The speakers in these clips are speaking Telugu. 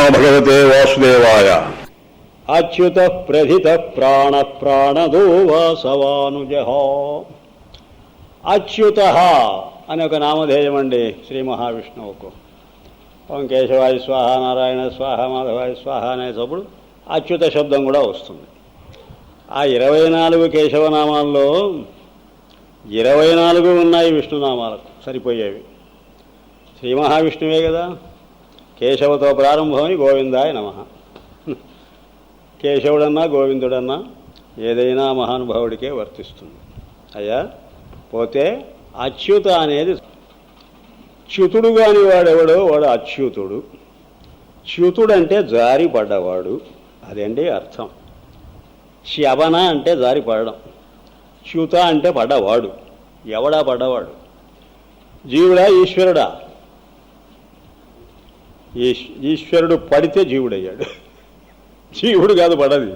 నమో భగవతే వాసుదేవాయ. అచ్యుత ప్రథిత ప్రాణ ప్రాణదో వాసవానుజ. అచ్యుత అని ఒక నామధేయం అండి శ్రీ మహావిష్ణువుకు. ఓం కేశవాయ స్వాహ, నారాయణ స్వాహ, మాధవాయ స్వాహ అనేటప్పుడు అచ్యుత శబ్దం కూడా వస్తుంది. ఆ 24 కేశవనామాల్లో 24 ఉన్నాయి విష్ణునామాలకు సరిపోయేవి. శ్రీ మహావిష్ణువే కదా. కేశవతో ప్రారంభమై గోవిందాయ నమః. కేశవుడన్నా గోవిందుడన్నా ఏదైనా మహానుభావుడికే వర్తిస్తుంది. అయ్యా పోతే అచ్యుత అనేది చ్యుతుడు కాని వాడెవడో వాడు అచ్యుతుడు. చ్యుతుడంటే జారి పడ్డవాడు, అదండి అర్థం. శవన అంటే జారి పడడం, చ్యుత అంటే పడ్డవాడు. ఎవడా పడ్డవాడు? జీవుడా ఈశ్వరుడా? ఈశ్వరుడు పడితే జీవుడయ్యాడు. జీవుడు కాదు పడది,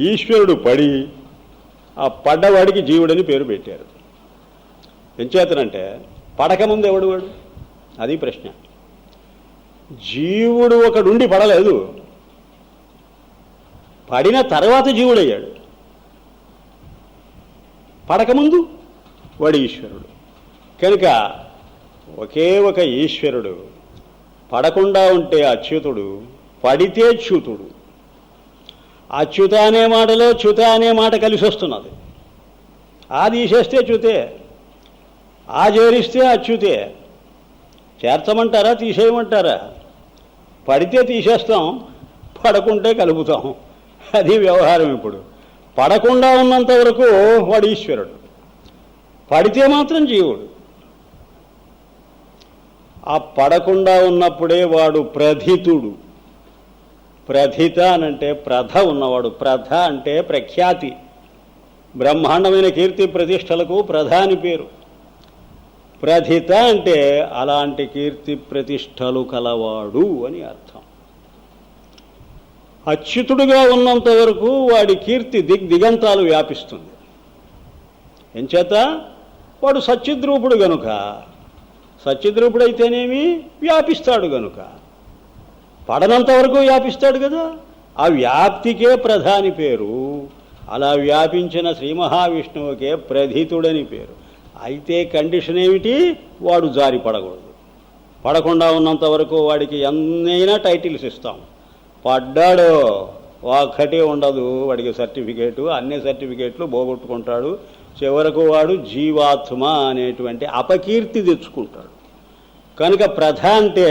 ఈశ్వరుడు పడి ఆ పడ్డవాడికి జీవుడని పేరు పెట్టారు. ఎంచేతనంటే పడకముందు ఎవడు వాడు? అది ప్రశ్న. జీవుడు ఒకడుండి పడలేదు, పడిన తర్వాత జీవుడయ్యాడు. పడకముందు వాడు ఈశ్వరుడు. కనుక ఒకే ఒక ఈశ్వరుడు. పడకుండా ఉంటే అచ్యుతుడు, పడితే చ్యుతుడు. అచ్యుత అనే మాటలో చ్యుత అనే మాట కలిసి వస్తున్నది. ఆ తీసేస్తే చ్యుతే, ఆ చేరిస్తే అచ్యుతే. చేర్చమంటారా తీసేయమంటారా? పడితే తీసేస్తాం, పడకుంటే కలుపుతాం. అది వ్యవహారం. ఇప్పుడు పడకుండా ఉన్నంత వరకు వాడు ఈశ్వరుడు, పడితే మాత్రం జీవుడు. ఆ పడకుండా ఉన్నప్పుడే వాడు ప్రథితుడు. ప్రథిత అనంటే ప్రథ ఉన్నవాడు. ప్రథ అంటే ప్రఖ్యాతి. బ్రహ్మాండమైన కీర్తి ప్రతిష్టలకు ప్రధాని పేరు. ప్రథిత అంటే అలాంటి కీర్తి ప్రతిష్టలు కలవాడు అని అర్థం. అచ్యుతుడుగా ఉన్నంత వరకు వాడి కీర్తి దిగంతాలు వ్యాపిస్తుంది. ఎంచేత వాడు సచ్చిద్రూపుడు గనుక. సచ్చిద్రూపుడైతేనేమి వ్యాపిస్తాడు గనుక. పడనంత వరకు వ్యాపిస్తాడు కదా. ఆ వ్యాప్తికే ప్రధాని పేరు. అలా వ్యాపించిన శ్రీ మహావిష్ణువుకే ప్రథితుడని పేరు. అయితే కండిషన్ ఏమిటి? వాడు జారి పడకూడదు. పడకుండా ఉన్నంత వరకు వాడికి ఎన్నైనా టైటిల్స్ ఇస్తాం. పడ్డాడో ఒక్కటే ఉండదు వాడికి సర్టిఫికేటు. అన్ని సర్టిఫికేట్లు పోగొట్టుకుంటాడు. చివరకు వాడు జీవాత్మ అనేటువంటి అపకీర్తి తెచ్చుకుంటాడు. కనుక ప్రధ అంటే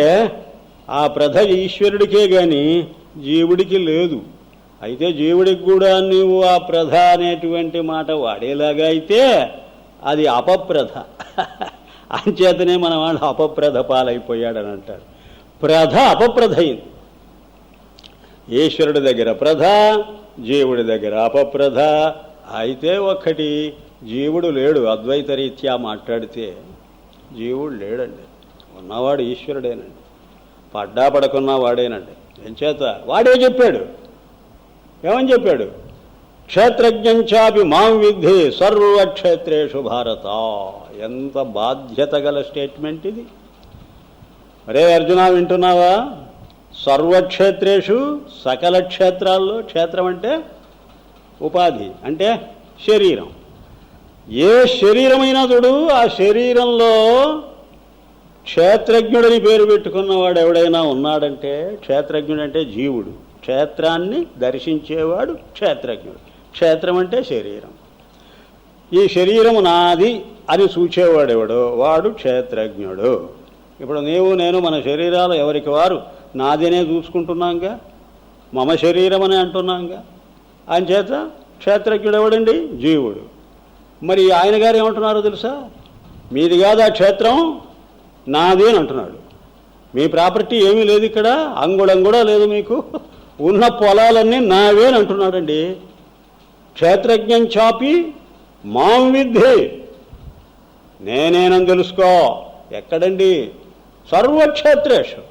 ఆ ప్రధ ఈశ్వరుడికే కానీ జీవుడికి లేదు. అయితే జీవుడికి కూడా నీవు ఆ ప్రధ అనేటువంటి మాట వాడేలాగా అయితే అది అపప్రధ. అంచేతనే మన వాళ్ళు అపప్రధ పాలైపోయాడని అంటారు. ప్రధ అపప్రధ అయింది. ఈశ్వరుడి దగ్గర ప్రధ, జీవుడి దగ్గర అపప్రధ. అయితే ఒక్కటి, జీవుడు లేడు. అద్వైత రీత్యా మాట్లాడితే జీవుడు లేడండి. ఉన్నవాడు ఈశ్వరుడేనండి. పడ్డా పడకున్నా వాడేనండి. ఎంచేత వాడే చెప్పాడు. ఏమని చెప్పాడు? క్షేత్రజ్ఞంచాపి మాం విద్ధి సర్వక్షేత్రేషు భారత. ఎంత బాధ్యత గల స్టేట్మెంట్ ఇది. అరే అర్జున, వింటున్నావా? సర్వక్షేత్రేషు, సకల క్షేత్రాల్లో. క్షేత్రం అంటే ఉపాధి, అంటే శరీరం. ఏ శరీరమైనా చూడు, ఆ శరీరంలో క్షేత్రజ్ఞుడని పేరు పెట్టుకున్నవాడు ఎవడైనా ఉన్నాడంటే క్షేత్రజ్ఞుడంటే జీవుడు. క్షేత్రాన్ని దర్శించేవాడు క్షేత్రజ్ఞుడు. క్షేత్రం అంటే శరీరం. ఈ శరీరము నాది అని చూచేవాడెవడో వాడు క్షేత్రజ్ఞుడు. ఇప్పుడు నీవు నేను మన శరీరాలు ఎవరికి వారు నాదినే చూసుకుంటున్నాంగా, మమ శరీరం అని అంటున్నాంగా. అంచేత క్షేత్రజ్ఞుడు ఎవడండి? జీవుడు. మరి ఆయన గారు ఏమంటున్నారో తెలుసా? మీది కాదు ఆ క్షేత్రం, నాది అని అంటున్నాడు. మీ ప్రాపర్టీ ఏమీ లేదు ఇక్కడ, అంగుళం కూడా లేదు మీకు. ఉన్న పొలాలన్నీ నావే అని అంటున్నాడండి. క్షేత్రజ్ఞం చాపి మాం విద్ధి, నేనేనని తెలుసుకో. ఎక్కడండి? సర్వక్షేత్రేషు,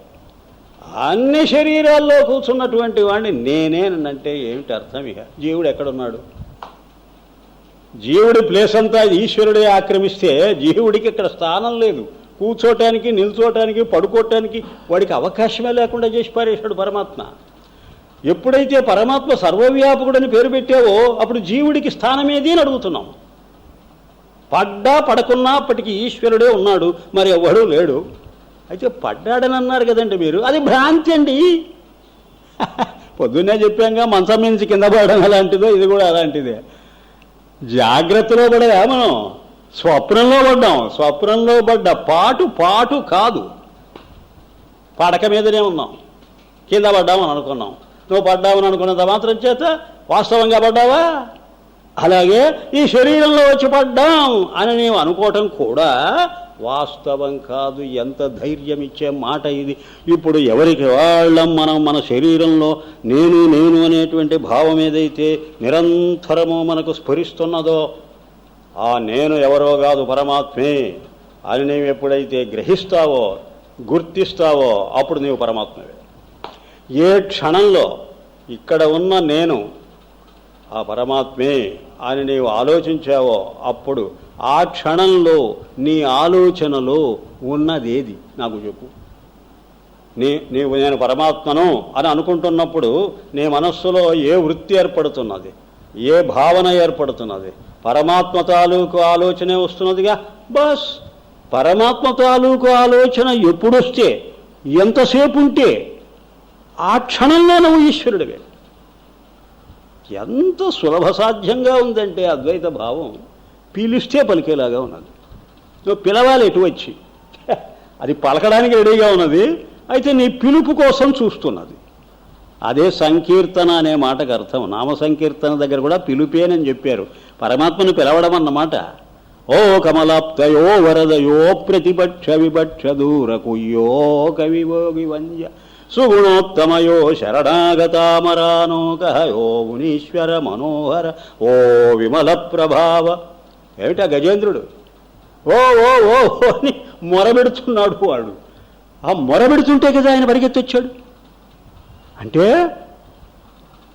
అన్ని శరీరాల్లో కూర్చున్నటువంటి వాడిని నేనేనంటే ఏమిటి అర్థం? ఇక జీవుడు ఎక్కడున్నాడు? జీవుడి ప్లేస్ అంతా ఈశ్వరుడే ఆక్రమిస్తే జీవుడికి ఇక్కడ స్థానం లేదు. కూర్చోటానికి, నిల్చోటానికి, పడుకోవటానికి వాడికి అవకాశమే లేకుండా చేసి పారేశాడు పరమాత్మ. ఎప్పుడైతే పరమాత్మ సర్వవ్యాపకుడని పేరు పెట్టావో అప్పుడు జీవుడికి స్థానమేది అని అడుగుతున్నాం. పడ్డా పడకున్నా అప్పటికి ఈశ్వరుడే ఉన్నాడు, మరి ఎవడూ లేడు. అయితే పడ్డాడని అన్నారు కదండి మీరు, అది భ్రాంతి అండి. పొద్దున్నే చెప్పాంగా మంచం నుంచి కింద పడడం అలాంటిదో, ఇది కూడా అలాంటిదే. జాగ్రత్తలో పడగా మనం స్వప్నంలో పడ్డాం. స్వప్నంలో పడ్డ పాటు కాదు, పడక మీదనే ఉన్నాం. కింద పడ్డామని అనుకున్నాం. నువ్వు పడ్డామని అనుకున్నంత మాత్రం చేత వాస్తవంగా పడ్డావా? అలాగే ఈ శరీరంలో వచ్చి పడ్డాం అని నీవు అనుకోవటం కూడా వాస్తవం కాదు. ఎంత ధైర్యం ఇచ్చే మాట ఇది. ఇప్పుడు ఎవరికి వాళ్ళం మనం మన శరీరంలో నేను నేను అనేటువంటి భావం ఏదైతే నిరంతరము మనకు స్ఫురిస్తున్నదో ఆ నేను ఎవరో కాదు పరమాత్మే అని నీవు ఎప్పుడైతే గ్రహిస్తావో, గుర్తిస్తావో అప్పుడు నీవు పరమాత్మవే. ఏ క్షణంలో ఇక్కడ ఉన్న నేను ఆ పరమాత్మే అని నీవు ఆలోచించావో అప్పుడు ఆ క్షణంలో నీ ఆలోచనలో ఉన్నదేది నాకు చెప్పు. నేను పరమాత్మను అని అనుకుంటున్నప్పుడు నీ మనస్సులో ఏ వృత్తి ఏర్పడుతున్నది, ఏ భావన ఏర్పడుతున్నది? పరమాత్మ తాలూకు ఆలోచనే వస్తున్నదిగా. బస్ పరమాత్మ తాలూకు ఆలోచన ఎప్పుడొస్తే, ఎంతసేపు ఉంటే ఆ క్షణంలో నువ్వు ఈశ్వరుడివే. ఎంత సులభ సాధ్యంగా ఉందంటే అద్వైత భావం పిలిస్తే పలికేలాగా ఉన్నది. నువ్వు పిలవాలి ఎటు వచ్చి, అది పలకడానికి రెడీగా ఉన్నది. అయితే నీ పిలుపు కోసం చూస్తున్నది. అదే సంకీర్తన అనే మాటకు అర్థం. నామ సంకీర్తన దగ్గర కూడా పిలుపేనని చెప్పారు. పరమాత్మను పిలవడం అన్నమాట. ఓ కమలాప్తయో వరదయో ప్రతిపక్ష విపక్ష దూరకుయ్యో కవివోగి వంజ సుగుణోత్తమయో శరణాగతామరానోకయో మునీశ్వర మనోహర ఓ విమల ప్రభావ. ఏమిటా గజేంద్రుడు ఓ ఓ ఓ అని మొరబెడుతున్నాడు. వాడు ఆ మొరబెడుతుంటే కదా ఆయన పరిగెత్తొచ్చాడు. అంటే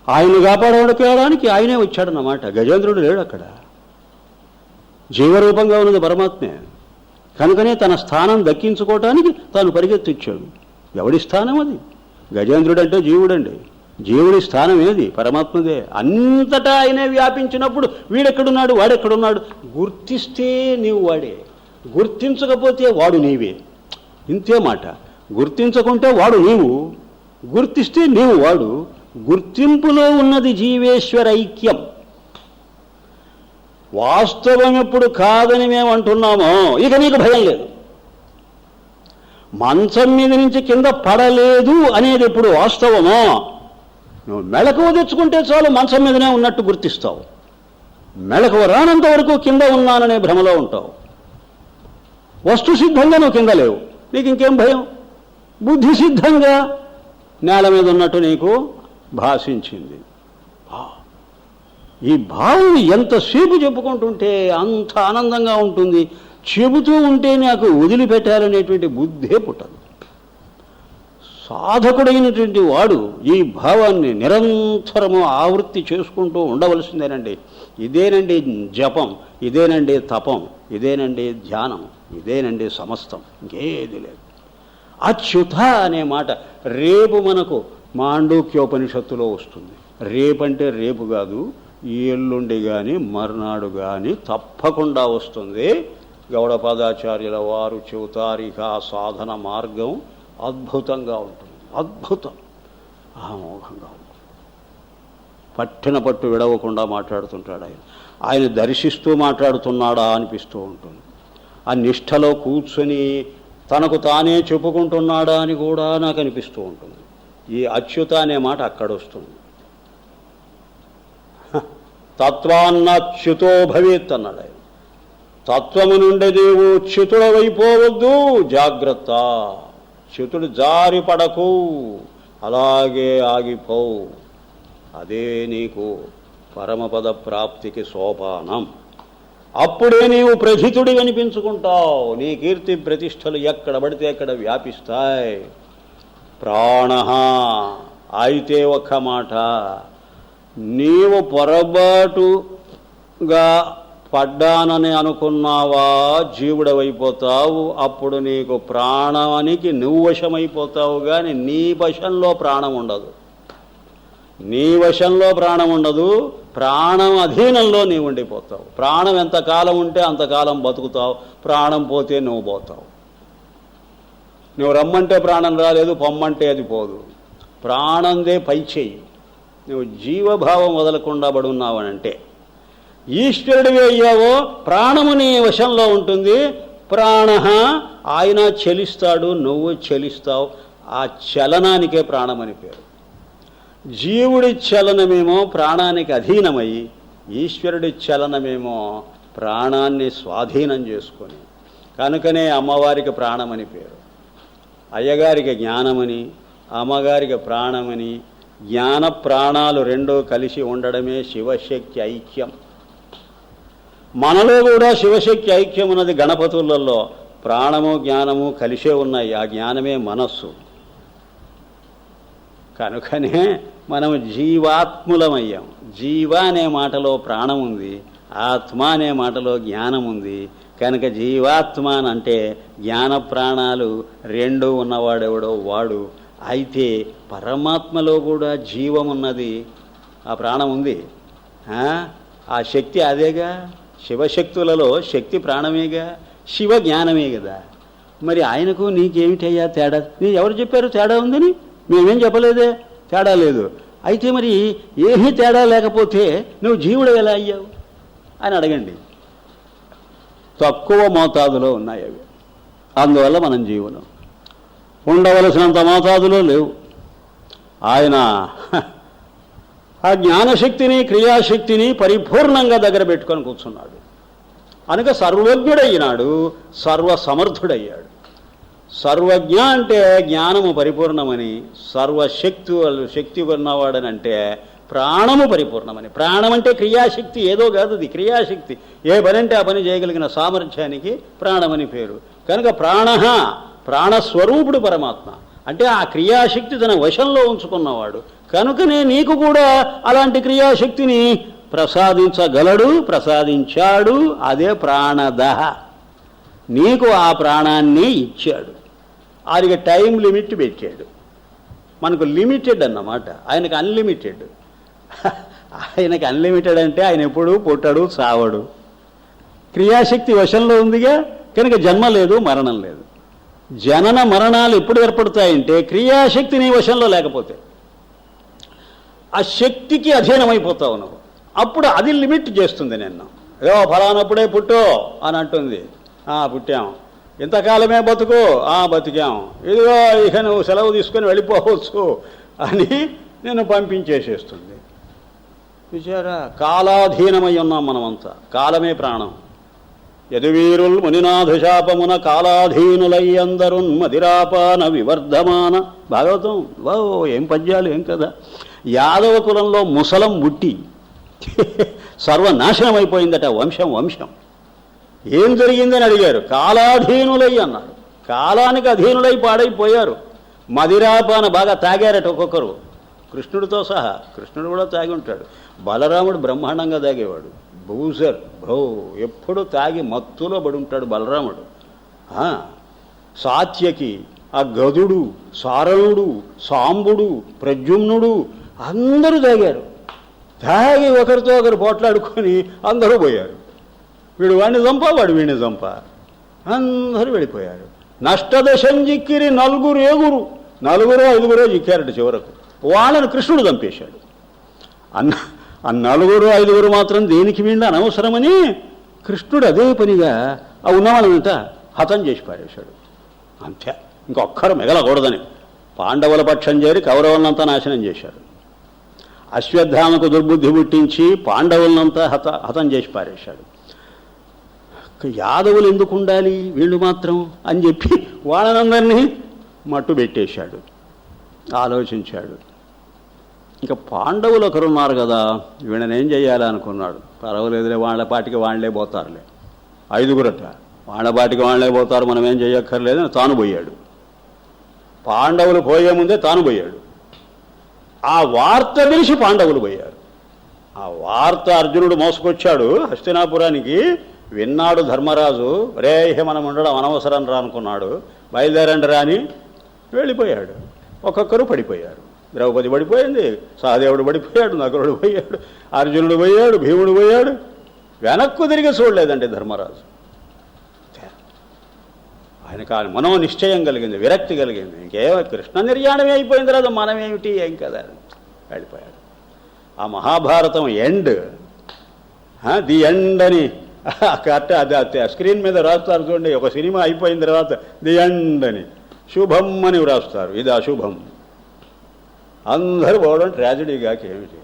ఆయన్ని కాపాడడానికి ఆయనే వచ్చాడన్నమాట. గజేంద్రుడు లేడు అక్కడ, జీవరూపంగా ఉన్నది పరమాత్మే. కనుకనే తన స్థానం దక్కించుకోవటానికి తాను పరిగెత్తిచ్చాడు. ఎవడి స్థానం అది? గజేంద్రుడు అంటే జీవుడండి. జీవుడి స్థానం ఏది? పరమాత్మదే. అంతటా ఆయనే వ్యాపించినప్పుడు వీడెక్కడున్నాడు, వాడెక్కడున్నాడు గుర్తిస్తే నీవు వాడే, గుర్తించకపోతే వాడు నీవే. ఇంతే మాట. గుర్తించకుంటే వాడు నీవు, గుర్తిస్తే నీవు వాడు. గుర్తింపులో ఉన్నది జీవేశ్వర ఐక్యం. వాస్తవం ఎప్పుడు కాదని మేము అంటున్నామో ఇక నీకు భయం లేదు. మంచం మీద నుంచి కింద పడలేదు అనేది ఎప్పుడు వాస్తవమో నువ్వు మెళకువ తెచ్చుకుంటే చాలు, మంచం మీదనే ఉన్నట్టు గుర్తిస్తావు. మెళకువ రానంత వరకు కింద ఉన్నాననే భ్రమలో ఉంటావు. వస్తు సిద్ధంగా నువ్వు కింద లేవు, నీకు ఇంకేం భయం? బుద్ధి సిద్ధంగా నేల మీద ఉన్నట్టు నీకు భాషించింది. ఈ భావం ఎంతసేపు చెప్పుకుంటుంటే అంత ఆనందంగా ఉంటుంది. చెబుతూ ఉంటే నాకు వదిలిపెట్టాలనేటువంటి బుద్ధే పుట్టదు. సాధకుడైనటువంటి వాడు ఈ భావాన్ని నిరంతరము ఆవృత్తి చేసుకుంటూ ఉండవలసిందేనండి. ఇదేనండి జపం, ఇదేనండి తపం, ఇదేనండి ధ్యానం, ఇదేనండి సమస్తం, ఇంకేది లేదు. అచ్యుత అనే మాట రేపు మనకు మాండూక్యోపనిషత్తులో వస్తుంది. రేపంటే రేపు కాదు, ఎల్లుండి కానీ మర్నాడు కానీ తప్పకుండా వస్తుంది. గౌడపాదాచార్యుల వారు చెబుతారిక సాధన మార్గం అద్భుతంగా ఉంటుంది. అద్భుతం, అమోఘంగా ఉంటుంది. పట్టిన పట్టు విడవకుండా మాట్లాడుతుంటాడు ఆయన. ఆయన దర్శిస్తూ మాట్లాడుతున్నాడా అనిపిస్తూ ఉంటుంది. ఆ నిష్ఠలో కూర్చొని తనకు తానే చెప్పుకుంటున్నాడా అని కూడా నాకు అనిపిస్తూ ఉంటుంది. ఈ అచ్యుత అనే మాట అక్కడ వస్తుంది. తత్వాన్నచ్యుతో భవేత్ అన్నాడు ఆయన. తత్వము నుండి నీవు చ్యుతుడవైపోవద్దు, జాగ్రత్త. చ్యుతుడు జారి పడకు, అలాగే ఆగిపోవు. అదే నీకు పరమపద ప్రాప్తికి సోపానం. అప్పుడే నీవు ప్రథితుడి అనిపించుకుంటావు. నీ కీర్తి ప్రతిష్టలు ఎక్కడ పడితే అక్కడ వ్యాపిస్తాయి. ప్రాణ అయితే ఒక్క మాట, నీవు పడ్డానని అనుకున్నావా జీవుడవైపోతావు. అప్పుడు నీకు ప్రాణానికి నువ్వు వశమైపోతావు, కానీ నీ వశంలో ప్రాణం ఉండదు. నీ వశంలో ప్రాణం ఉండదు, ప్రాణం అధీనంలో నీవు ఉండిపోతావు. ప్రాణం ఎంతకాలం ఉంటే అంతకాలం బతుకుతావు, ప్రాణం పోతే నువ్వు పోతావు. నువ్వు రమ్మంటే ప్రాణం రాలేదు, పొమ్మంటే అది పోదు. ప్రాణందే పై చెయ్యి. నువ్వు జీవభావం వదలకుండా పడున్నావనంటే ఈశ్వరుడివి అయ్యావో ప్రాణము నీ వశంలో ఉంటుంది. ప్రాణ ఆయన చలిస్తాడు, నువ్వు చలిస్తావు. ఆ చలనానికే ప్రాణమని పేరు. జీవుడి చలనమేమో ప్రాణానికి అధీనమై, ఈశ్వరుడి చలనమేమో ప్రాణాన్ని స్వాధీనం చేసుకొని. కనుకనే అమ్మవారికి ప్రాణమని పేరు, అయ్యగారికి జ్ఞానమని, అమ్మగారికి ప్రాణమని. జ్ఞాన ప్రాణాలు రెండూ కలిసి ఉండడమే శివశక్తి ఐక్యం. మనలో కూడా శివశక్తి ఐక్యం ఉన్నది. గణపతులలో ప్రాణము జ్ఞానము కలిసే ఉన్నాయి. ఆ జ్ఞానమే మనస్సు. కనుకనే మనం జీవాత్ములమయ్యాం. జీవ అనే మాటలో ప్రాణం ఉంది, ఆత్మ అనే మాటలో జ్ఞానం ఉంది. కనుక జీవాత్మ అంటే జ్ఞాన ప్రాణాలు రెండూ ఉన్నవాడెవడో వాడు. అయితే పరమాత్మలో కూడా జీవం ఉన్నది, ఆ ప్రాణం ఉంది. ఆ శక్తి అదేగా. శివశక్తులలో శక్తి ప్రాణమేగా, శివ జ్ఞానమే కదా. మరి ఆయనకు నీకేమిటయ్యా తేడా? నీ ఎవరు చెప్పారు తేడా ఉందని? మేమేం చెప్పలేదే, తేడా లేదు. అయితే మరి ఏమీ తేడా లేకపోతే నువ్వు జీవుడు ఎలా అయ్యావు అని అడగండి. తక్కువ మోతాదులో ఉన్నాయి అవి, అందువల్ల మనం జీవులం. ఉండవలసినంత మోతాదులో లేవు. ఆయన ఆ జ్ఞానశక్తిని క్రియాశక్తిని పరిపూర్ణంగా దగ్గర పెట్టుకొని కూర్చున్నాడు. కనుక సర్వజ్ఞుడయ్యినాడు, సర్వసమర్థుడయ్యాడు. సర్వజ్ఞ అంటే జ్ఞానము పరిపూర్ణమని, శక్తి ఉన్నవాడని అంటే ప్రాణము పరిపూర్ణమని. ప్రాణం అంటే క్రియాశక్తి, ఏదో కాదు, అది క్రియాశక్తి. ఏ పని అంటే ఆ పని చేయగలిగిన సామర్థ్యానికి ప్రాణమని పేరు. కనుక ప్రాణస్వరూపుడు పరమాత్మ అంటే ఆ క్రియాశక్తి తన వశంలో ఉంచుకున్నవాడు. కనుకనే నీకు కూడా అలాంటి క్రియాశక్తిని ప్రసాదించగలడు, ప్రసాదించాడు. అదే ప్రాణదహ. నీకు ఆ ప్రాణాన్ని ఇచ్చాడు. ఆయనకి టైం లిమిట్ పెట్టాడు. మనకు లిమిటెడ్ అన్నమాట, ఆయనకు అన్లిమిటెడ్. ఆయనకి అన్లిమిటెడ్ అంటే ఆయన ఎప్పుడు పుట్టడు, చావడు. క్రియాశక్తి వశంలో ఉందిగా, కనుక జన్మ లేదు, మరణం లేదు. జనన మరణాలు ఎప్పుడు ఏర్పడతాయంటే క్రియాశక్తి నీ వశంలో లేకపోతే. ఆ శక్తికి అధీనమైపోతావు నువ్వు. అప్పుడు అది లిమిట్ చేస్తుంది నిన్ను. ఫలానప్పుడే పుట్టో అని అంటుంది. పుట్టాం. ఇంతకాలమే బతుకు, బతికాం. ఇదిగో ఇక నువ్వు సెలవు తీసుకొని వెళ్ళిపోవచ్చు అని నేను పంపించేసేస్తుంది. విచారా, కాలాధీనమై ఉన్నాం మనమంతా. కాలమే ప్రాణం. యదువీరుల్ మునినాథశాపమున కాలాధీనులయ్యందరున్ మదిరాపాన వివర్ధమాన. భాగవతం. ఏం పద్యాలు, ఏం కదా. యాదవ కులంలో ముసలం ముట్టి సర్వనాశనం అయిపోయిందట వంశం. ఏం జరిగిందని అడిగారు. కాలాధీనులై అన్నారు. కాలానికి అధీనులై పాడైపోయారు. మదిరాపాన బాగా తాగారట ఒక్కొక్కరు, కృష్ణుడితో సహా. కృష్ణుడు కూడా తాగి ఉంటాడు. బలరాముడు బ్రహ్మాండంగా తాగేవాడు. బూజర్ ఎప్పుడు తాగి మత్తులో పడి ఉంటాడు బలరాముడు. సాత్యకి, ఆ గదుడు, సారణుడు, సాంబుడు, ప్రద్యుమ్నుడు అందరూ తాగారు. తాగి ఒకరితో ఒకరు పోట్లాడుకొని అందరూ పోయారు. వీడు వాడిని చంప, వాడు వీడిని చంప, అందరూ వెళ్ళిపోయారు. నష్టదశం జిక్కిరి నలుగురు ఐదుగురో జిక్కారట చివరకు. వాళ్ళని కృష్ణుడు చంపేశాడు. ఆ నలుగురు ఐదుగురు మాత్రం దేనికి వీళ్ళు అనవసరమని కృష్ణుడు అదే పనిగా ఆ ఉన్నవాళ్ళంతా హతం చేసి పారేశాడు. అంతే, ఇంకొక్కరు మిగలకూడదని పాండవుల పక్షం చేరి కౌరవులంతా నాశనం చేశాడు. అశ్వత్థామకు దుర్బుద్ధి పుట్టించి పాండవులంతా హతం చేసి పారేశాడు. యాదవులు ఎందుకు ఉండాలి వీళ్ళు మాత్రం అని చెప్పి వాళ్ళనందరినీ మట్టు పెట్టేశాడు. ఆలోచించాడు. ఇంకా పాండవులు ఒకరున్నారు కదా, వీళ్ళని ఏం చేయాలనుకున్నాడు. పర్వాలేదులే, వాళ్ళ పాటికి వాళ్ళే పోతారులే. ఐదుగురట, వాళ్ళ పాటికి వాళ్ళే పోతారు, మనం ఏం చేయక్కర్లేదని తాను పోయాడు. పాండవులు పోయే ముందే తాను పోయాడు. ఆ వార్త తెలిసి పాండవులు పోయారు. ఆ వార్త అర్జునుడు మోసుకొచ్చాడు హస్తినాపురానికి. విన్నాడు ధర్మరాజు. రే మనం ఉండడం అనవసరం రా అనుకున్నాడు. బయలుదేరండి రా అని వెళ్ళిపోయాడు. ఒక్కొక్కరు పడిపోయారు. ద్రౌపది పడిపోయింది, సహదేవుడు పడిపోయాడు, నకులుడు పోయాడు, అర్జునుడు పోయాడు, భీముడు పోయాడు. వెనక్కు తిరిగి చూడలేదండి ధర్మరాజు. ఆయనకు ఆ మనో నిశ్చయం కలిగింది, విరక్తి కలిగింది. ఇంకేమో కృష్ణ నిర్యాణమే అయిపోయిన తర్వాత మనమేమిటి ఏం కదా వెళ్ళిపోయాడు. ఆ మహాభారతం ఎండ్, ది ఎండ్ అని కరెక్ట్ అది స్క్రీన్ మీద రాస్తారు చూడండి. ఒక సినిమా అయిపోయిన తర్వాత ది ఎండ్ అని శుభం అని వ్రాస్తారు. ఇది అశుభం. అందరూ పోవడం ట్రాజడీగా ఏమిటి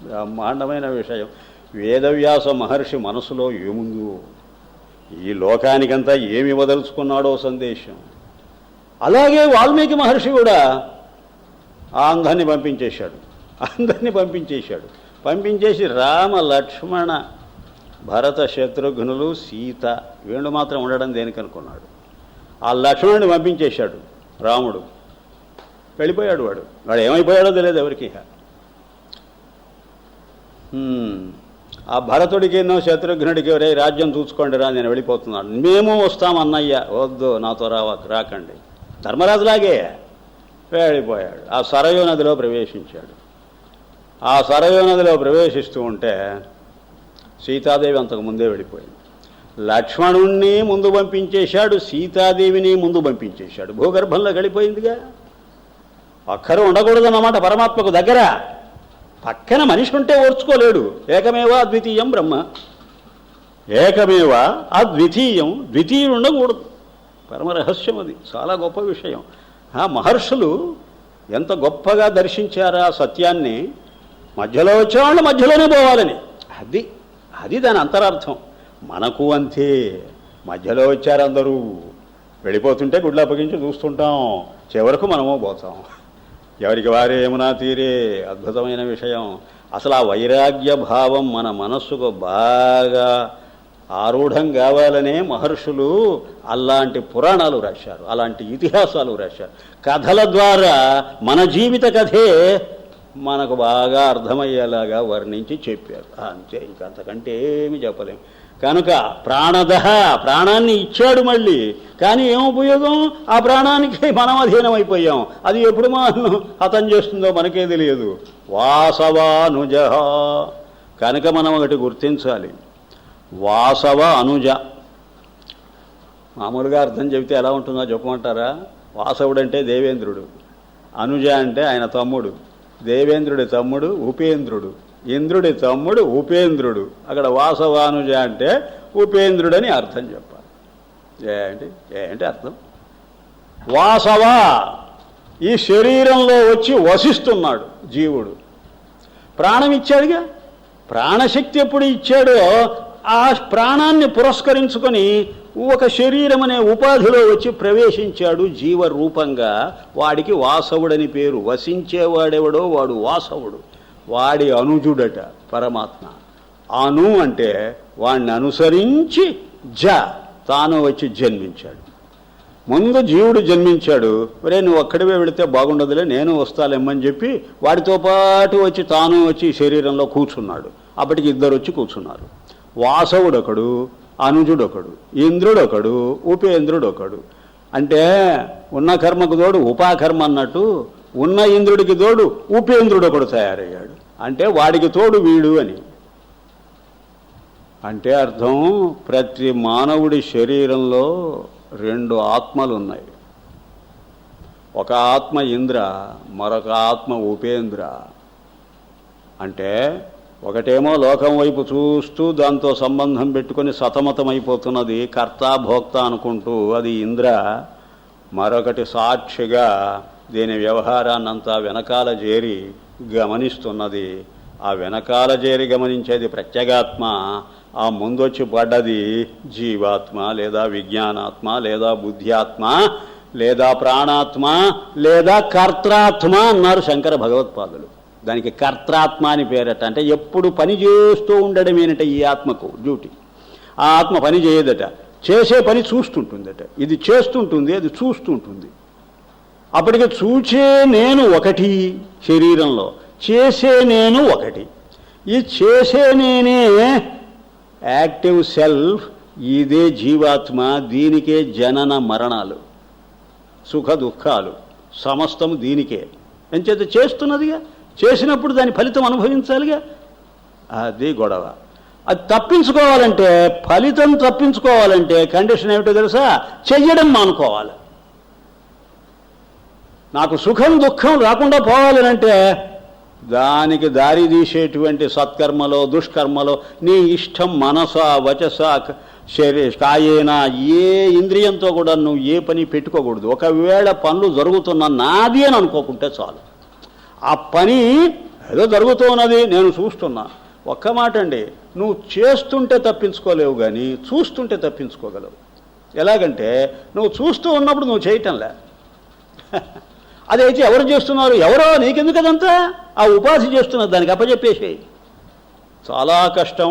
బ్రహ్మాండమైన విషయం. వేదవ్యాస మహర్షి మనసులో ఏముందో, ఈ లోకానికంతా ఏమి వదలుచుకున్నాడో సందేశం. అలాగే వాల్మీకి మహర్షి కూడా అందరినీ పంపించేశాడు. పంపించేసి రామ లక్ష్మణ భరత శత్రుఘ్నులు సీత వీళ్ళు మాత్రం ఉండడం దేనికనుకున్నాడు. ఆ లక్ష్మణుడిని పంపించేశాడు రాముడు. వెళ్ళిపోయాడు. వాడు ఏమైపోయాడో తెలియదు ఎవరికి. ఆ భరతుడికి ఎన్నో శత్రుఘ్నుడికి ఎవరే రాజ్యం చూసుకోండి రా, నేను వెళ్ళిపోతున్నాను. మేము వస్తాం అన్నయ్య, వద్దు నాతో రాకండి. ధర్మరాజులాగే వెళ్ళిపోయాడు. ఆ సరయూ నదిలో ప్రవేశించాడు. ఆ సరయూ నదిలో ప్రవేశిస్తూ ఉంటే సీతాదేవి అంతకు ముందే వెళ్ళిపోయింది. లక్ష్మణుణ్ణి ముందు పంపించేశాడు, సీతాదేవిని ముందు పంపించేశాడు. భూగర్భంలో గడిపోయిందిగా. అక్కరు ఉండకూడదన్నమాట పరమాత్మకు దగ్గర. పక్కన మనిషి ఉంటే ఓర్చుకోలేడు. ఏకమేవా అద్వితీయం బ్రహ్మ, ఏకమేవా అద్వితీయం, ద్వితీయుడు ఉండకూడదు. పరమరహస్యం అది, చాలా గొప్ప విషయం. ఆ మహర్షులు ఎంత గొప్పగా దర్శించారా సత్యాన్ని. మధ్యలో వచ్చేవాళ్ళు మధ్యలోనే పోవాలని, అది దాని అంతరార్థం. మనకు అంతే. మధ్యలో వచ్చారు అందరూ, వెళ్ళిపోతుంటే గుడ్లు అప్పగించి చూస్తుంటాం, చివరకు మనము పోతాం. ఎవరికి వారే యమునా తీరే. అద్భుతమైన విషయం. అసలు ఆ వైరాగ్య భావం మన మనస్సుకు బాగా ఆరూఢం కావాలనే మహర్షులు అలాంటి పురాణాలు రాశారు, అలాంటి ఇతిహాసాలు రాశారు. కథల ద్వారా మన జీవిత కథే మనకు బాగా అర్థమయ్యేలాగా వర్ణించి చెప్పారు. అంతే, ఇంకంతకంటే ఏమి చెప్పలేం. కనుక ప్రాణాన్ని ఇచ్చాడు మళ్ళీ. కానీ ఏం ఉపయోగం? ఆ ప్రాణానికి మనం అధీనమైపోయాం. అది ఎప్పుడు మనం హతం చేస్తుందో మనకే తెలియదు. వాసవానుజ. కనుక మనం ఒకటి గుర్తించాలి, వాసవ అనుజ. మామూలుగా అర్థం చెబితే ఎలా ఉంటుందో చెప్పమంటారా? వాసవుడంటే దేవేంద్రుడు, అనుజ అంటే ఆయన తమ్ముడు. దేవేంద్రుడి తమ్ముడు ఉపేంద్రుడు, ఇంద్రుడి తమ్ముడు ఉపేంద్రుడు. అక్కడ వాసవానుజ అంటే ఉపేంద్రుడని అర్థం చెప్పాలి. ఏంటి అర్థం? వాసవ ఈ శరీరంలో వచ్చి వసిస్తున్నాడు జీవుడు. ప్రాణం ఇచ్చాడుగా. ప్రాణశక్తి ఎప్పుడు ఇచ్చాడో ఆ ప్రాణాన్ని పురస్కరించుకొని ఒక శరీరం అనే ఉపాధిలో వచ్చి ప్రవేశించాడు జీవరూపంగా. వాడికి వాసవుడని పేరు. వసించేవాడెవడో వాడు వాసవుడు. వాడి అనుజుడట పరమాత్మ. అను అంటే వాడిని అనుసరించి తాను వచ్చి జన్మించాడు. ముందు జీవుడు జన్మించాడు. ఒరే నువ్వు ఒక్కడివే వెళితే బాగుండదులే, నేను వస్తాలేమ్మని చెప్పి వాడితో పాటు వచ్చి తాను వచ్చి శరీరంలో కూర్చున్నాడు. అప్పటికి ఇద్దరు వచ్చి కూర్చున్నారు. వాసవుడొకడు, అనుజుడొకడు, ఇంద్రుడొకడు, ఉపేంద్రుడొకడు. అంటే ఉన్న కర్మకు తోడు ఉపాకర్మ అన్నట్టు ఉన్న ఇంద్రుడికి తోడు ఉపేంద్రుడొకడు తయారయ్యాడు. అంటే వాడికి తోడు వీడు అని. అంటే అర్థం, ప్రతి మానవుడి శరీరంలో రెండు ఆత్మలు ఉన్నాయి. ఒక ఆత్మ ఇంద్ర, మరొక ఆత్మ ఉపేంద్ర. అంటే ఒకటేమో లోకం వైపు చూస్తూ దాంతో సంబంధం పెట్టుకొని సతమతమైపోతున్నది, కర్త భోక్త అనుకుంటూ, అది ఇంద్ర. మరొకటి సాక్షిగా దీని వ్యవహారాన్నంతా వెనకాల చేరి గమనిస్తున్నది. ఆ వెనకాల చేరి గమనించేది ప్రత్యేగాత్మ. ఆ ముందొచ్చి పడ్డది జీవాత్మ, లేదా విజ్ఞానాత్మ, లేదా బుద్ధ్యాత్మ, లేదా ప్రాణాత్మ, లేదా కర్త్రాత్మ అన్నారు శంకర భగవత్పాదులు. దానికి కర్త్రాత్మ అని పేరట. అంటే ఎప్పుడు పని చేస్తూ ఉండడమేనట ఈ ఆత్మకు డ్యూటీ. ఆ ఆత్మ పని చేయదట, చేసే పని చూస్తుంటుందట. ఇది చేస్తుంటుంది, అది చూస్తుంటుంది. అప్పటికి చూచే నేను ఒకటి శరీరంలో, చేసే నేను ఒకటి. ఈ చేసే నేనే యాక్టివ్ సెల్ఫ్, ఇదే జీవాత్మ, దీనికే జనన మరణాలు, సుఖ దుఃఖాలు సమస్తం దీనికే. ఎంచేత చేస్తున్నదిగా, చేసినప్పుడు దాని ఫలితం అనుభవించాలిగా. అది గొడవ. అది తప్పించుకోవాలంటే, ఫలితం తప్పించుకోవాలంటే కండిషన్ ఏమిటో తెలుసా? చెయ్యడం మానుకోవాలి. నాకు సుఖం దుఃఖం రాకుండా పోవాలనంటే దానికి దారి తీసేటువంటి సత్కర్మలో దుష్కర్మలో నీ ఇష్టం మనస వచస కాయేనా ఏ ఇంద్రియంతో కూడా నువ్వు ఏ పని పెట్టుకోకూడదు. ఒకవేళ పనులు జరుగుతున్న నాది అని అనుకోకుంటే చాలు. ఆ పని ఏదో జరుగుతూ ఉన్నది, నేను చూస్తున్నా. ఒక్క మాట అండి, నువ్వు చేస్తుంటే తప్పించుకోలేవు కానీ చూస్తుంటే తప్పించుకోగలవు. ఎలాగంటే నువ్వు చూస్తూ ఉన్నప్పుడు నువ్వు చేయటంలే. అదైతే ఎవరు చేస్తున్నారు? ఎవరో, నీకెందుకు అదంతా? ఆ ఉపాధి చేస్తున్నారు, దానికి అప్పచెప్పేసేయి. చాలా కష్టం,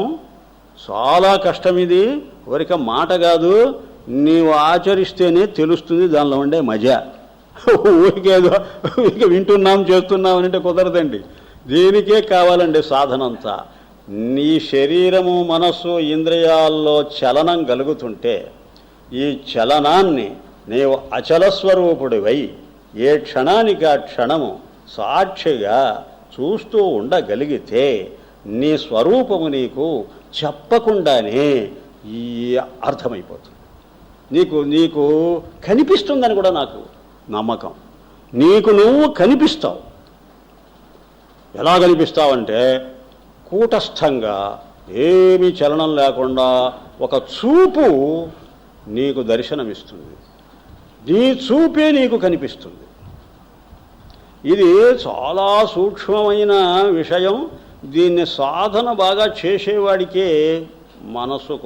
చాలా కష్టం ఇది. ఎవరిక మాట కాదు, నీవు ఆచరిస్తేనే తెలుస్తుంది దానిలో ఉండే మజా. ఊరికేదో ఇక వింటున్నాం చేస్తున్నాం అంటే కుదరదండి. దీనికే కావాలండి సాధనంతా. నీ శరీరము మనస్సు ఇంద్రియాల్లో చలనం కలుగుతుంటే ఈ చలనాన్ని నీవు అచల స్వరూపుడివై ఏ క్షణానికి ఆ క్షణము సాక్షిగా చూస్తూ ఉండగలిగితే నీ స్వరూపము నీకు చెప్పకుండానే ఈ అర్థమైపోతుంది. నీకు కనిపిస్తుందని కూడా నాకు నమ్మకం. నీకు నువ్వు కనిపిస్తావు. ఎలా కనిపిస్తావంటే కూటస్థంగా ఏమీ చలనం లేకుండా ఒక చూపు నీకు దర్శనమిస్తుంది. నీ చూపే నీకు కనిపిస్తుంది. ఇది చాలా సూక్ష్మమైన విషయం. దీన్ని సాధన బాగా చేసేవాడికే మనస్సుకు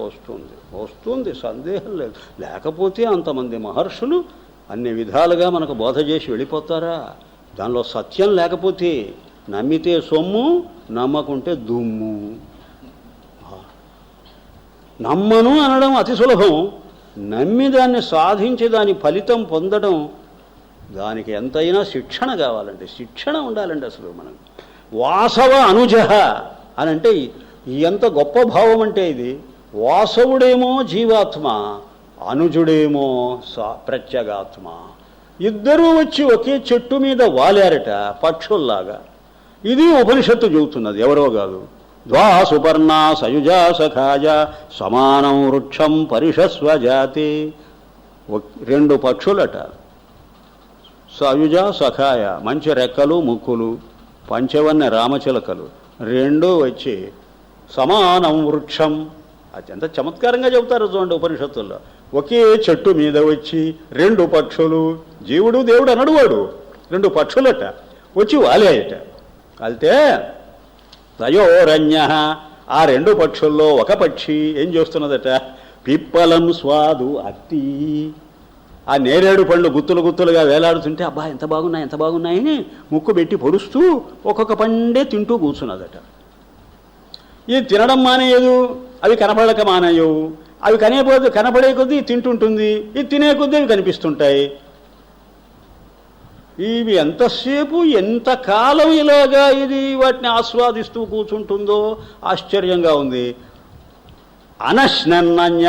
వస్తుంది, సందేహం లేదు. లేకపోతే అంతమంది మహర్షులు అన్ని విధాలుగా మనకు బోధ చేసి వెళ్ళిపోతారా? దానిలో సత్యం లేకపోతే నమ్మితే సొమ్ము, నమ్మకుంటే దుమ్ము. నమ్మను అనడం అతి సులభం, నమ్మి దాన్ని సాధించి దాని ఫలితం పొందడం, దానికి ఎంతైనా శిక్షణ కావాలంటే, శిక్షణ ఉండాలండి. అసలు మనం వాసవ అనుజః అని అంటే ఎంత గొప్ప భావం అంటే ఇది. వాసవుడేమో జీవాత్మ, అనుజుడేమో ప్రత్యేగాత్మ. ఇద్దరూ వచ్చి ఒకే చెట్టు మీద వాలారట పక్షుల్లాగా. ఇది ఉపనిషత్తు చెబుతున్నది, ఎవరో కాదు. ద్వా సుపర్ణా సయుజా సఖాయ సమానం వృక్షం పరిషస్వజాతి. రెండు పక్షులట, సయుజ సఖాయ, మంచి రెక్కలు ముక్కులు, పంచవన్నె రామచిలకలు, రెండూ వచ్చి సమానం వృక్షం. అది ఎంత చమత్కారంగా చెబుతారు చూడండి ఉపనిషత్తుల్లో. ఒకే చెట్టు మీద వచ్చి రెండు పక్షులు, జీవుడు దేవుడు అనడు వాడు, రెండు పక్షులట వచ్చి వాలేయట. అయితే తయోరణ్య, ఆ రెండు పక్షుల్లో ఒక పక్షి ఏం చేస్తున్నదట? పిప్పలం స్వాదు అత్తి. ఆ నేరేడు పండ్లు గుత్తులు గుత్తులుగా వేలాడుతుంటే అబ్బా ఎంత బాగున్నాయి ఎంత బాగున్నాయని ముక్కు పెట్టి పొడుస్తూ ఒక్కొక్క పండే తింటూ కూర్చున్నదట. ఇది తినడం మానేయదు, అవి కనపడక మానేయవు. అవి కనపడే కొద్దీ తింటుంటుంది, ఇది తినే కొద్దీ అవి కనిపిస్తుంటాయి. ఇవి ఎంతసేపు ఎంతకాలం ఇలాగా ఇది వాటిని ఆస్వాదిస్తూ కూర్చుంటుందో ఆశ్చర్యంగా ఉంది. అనశ్నన్య,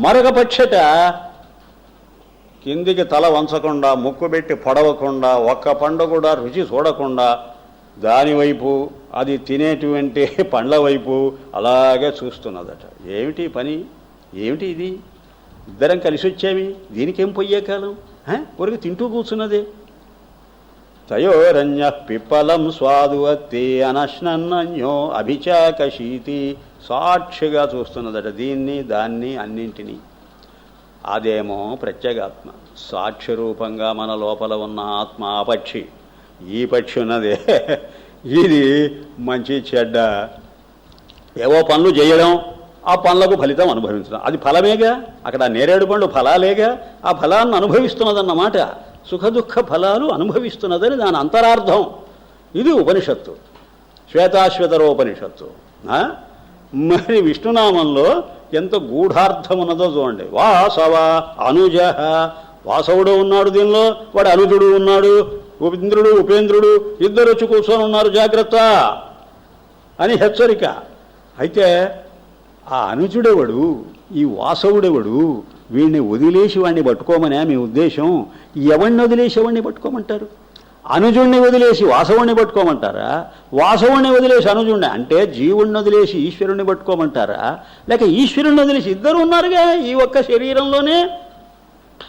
మరొక పక్షట కిందికి తల వంచకుండా, ముక్కు పెట్టి పొడవకుండా, ఒక్క పండు కూడా రుచి చూడకుండా దానివైపు, అది తినేటువంటి పండ్ల వైపు అలాగే చూస్తున్నదట. ఏమిటి పని, ఏమిటి ఇది? ఇద్దరం కలిసి వచ్చేవి, దీనికేం పోయే కాలం, ఊరికి తింటూ కూర్చున్నదే. తయోరణ్య పిప్పలం స్వాదు అత్తి అనశ్నన్యో అభిచాకశీతి. సాక్షిగా చూస్తున్నదట దీన్ని దాన్ని అన్నింటినీ. అదేమో ప్రత్యేగాత్మ, సాక్షి రూపంగా మన లోపల ఉన్న ఆత్మ. ఆ పక్షి, ఈ పక్షి ఉన్నదే ఇది మంచి చెడ్డ ఏవో పనులు చేయడం, ఆ పనులకు ఫలితం అనుభవించడం. అది ఫలమేగా, అక్కడ నేరేడు పండు ఫలాలేగా, ఆ ఫలాన్ని అనుభవిస్తున్నదన్నమాట. సుఖదుఖ ఫలాలు అనుభవిస్తున్నదని దాని అంతరార్థం. ఇది ఉపనిషత్తు, శ్వేతాశ్వతరోపనిషత్తు. మరి విష్ణునామంలో ఎంత గూఢార్థం ఉన్నదో చూడండి. వాసవ అనుజ, వాసవుడు ఉన్నాడు దీనిలో, వాడు అనుజుడు ఉన్నాడు, ఇంద్రుడు ఉపేంద్రుడు ఇద్దరు వచ్చి కూర్చొని ఉన్నారు. జాగ్రత్త, అని హెచ్చరిక. అయితే ఆ అనుజుడెవడు, ఈ వాసవుడెవడు, వీడిని వదిలేసి వాడిని పట్టుకోమనే మీ ఉద్దేశం? ఎవడిని వదిలేసి ఎవడిని పట్టుకోమంటారు? అనుజుణ్ణి వదిలేసి వాసవుణ్ణి పట్టుకోమంటారా? వాసవుణ్ణి వదిలేసి అనుజుణ్ణి, అంటే జీవుణ్ణి వదిలేసి ఈశ్వరుణ్ణి పట్టుకోమంటారా? లేక ఈశ్వరుణ్ణి వదిలేసి ఇద్దరు ఉన్నారుగా ఈ ఒక్క శరీరంలోనే?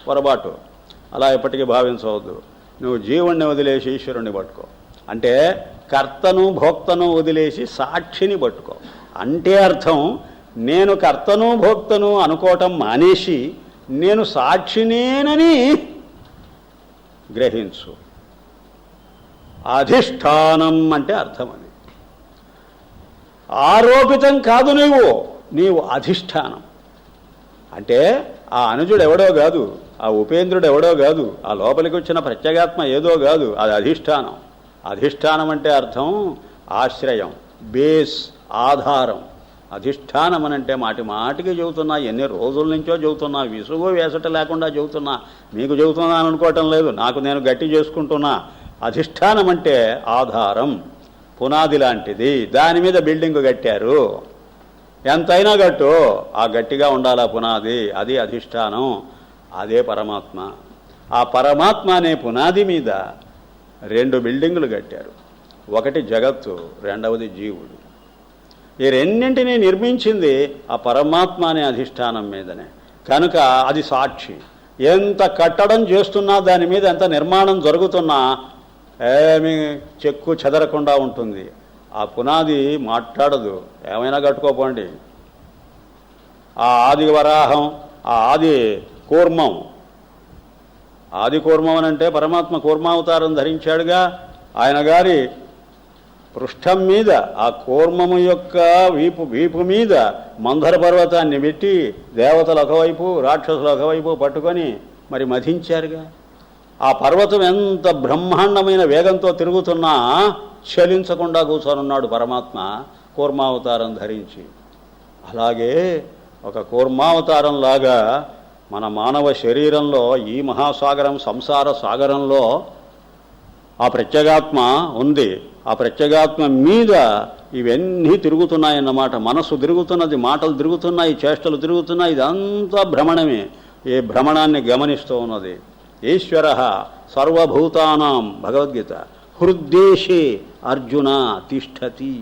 పొరపాటు. అలా ఎప్పటికీ భావించవద్దు. నువ్వు జీవుణ్ణి వదిలేసి ఈశ్వరుణ్ణి పట్టుకో. అంటే కర్తను భోక్తను వదిలేసి సాక్షిని పట్టుకో. అంటే అర్థం, నేను కర్తను భోక్తను అనుకోవటం మానేసి నేను సాక్షినేనని గ్రహించు. అధిష్టానం అంటే అర్థం అది. ఆరోపితం కాదు, నీవు అధిష్టానం. అంటే ఆ అనుజుడు ఎవడో కాదు, ఆ ఉపేంద్రుడు ఎవడో కాదు, ఆ లోపలికి వచ్చిన ప్రత్యేగాత్మ ఏదో కాదు, అది అధిష్టానం. అధిష్టానం అంటే అర్థం ఆశ్రయం, బేస్, ఆధారం. అధిష్టానం అనంటే మాటి మాటికి చెబుతున్నా, ఎన్ని రోజుల నుంచో చెబుతున్నా, విసుగు వేసట లేకుండా చెబుతున్నా. మీకు చెబుతున్నాను అనుకోవటం లేదు, నాకు నేను గట్టి చేసుకుంటున్నా. అధిష్టానం అంటే ఆధారం, పునాది లాంటిది. దాని మీద బిల్డింగ్ కట్టారు, ఎంతైనా గట్టు, ఆ గట్టిగా ఉండాలా పునాది, అది అధిష్టానం. అదే పరమాత్మ. ఆ పరమాత్మ అనే పునాది మీద 2 బిల్డింగులు కట్టారు. ఒకటి జగత్తు, రెండవది జీవుడు. ఈ రెండింటినీ నిర్మించింది ఆ పరమాత్మ అనే అధిష్టానం మీదనే. కనుక అది సాక్షి. ఎంత కట్టడం చేస్తున్నా, దాని మీద ఎంత నిర్మాణం జరుగుతున్నా ఏమీ చెక్కు చెదరకుండా ఉంటుంది. ఆ పునాది మాట్లాడదు, ఏమైనా కట్టుకోపోండి. ఆ ఆది వరాహం, ఆ ఆది కూర్మం, ఆది కూర్మం అని అంటే పరమాత్మ కూర్మావతారం ధరించాడుగా. ఆయన గారి పృష్ఠం మీద, ఆ కూర్మము యొక్క వీపు మీద మందర పర్వతాన్ని పెట్టి దేవతలు ఒకవైపు రాక్షసులు ఒకవైపు పట్టుకొని మరి మధించారుగా. ఆ పర్వతం ఎంత బ్రహ్మాండమైన వేగంతో తిరుగుతున్నా చలించకుండా కూర్చొనున్నాడు పరమాత్మ కూర్మావతారం ధరించి. అలాగే ఒక కూర్మావతారంలాగా మన మానవ శరీరంలో, ఈ మహాసాగరం సంసార సాగరంలో ఆ ప్రత్యేగాత్మ ఉంది. ఆ ప్రత్యేగాత్మ మీద ఇవన్నీ తిరుగుతున్నాయన్నమాట. మనస్సు తిరుగుతున్నది, మాటలు తిరుగుతున్నాయి, చేష్టలు తిరుగుతున్నాయి. ఇదంతా భ్రమణమే. ఈ భ్రమణాన్ని గమనిస్తూ ఉన్నది. ఈశ్వర సర్వభూతానాం, భగవద్గీత, హృద్దేశే అర్జున తిష్టతి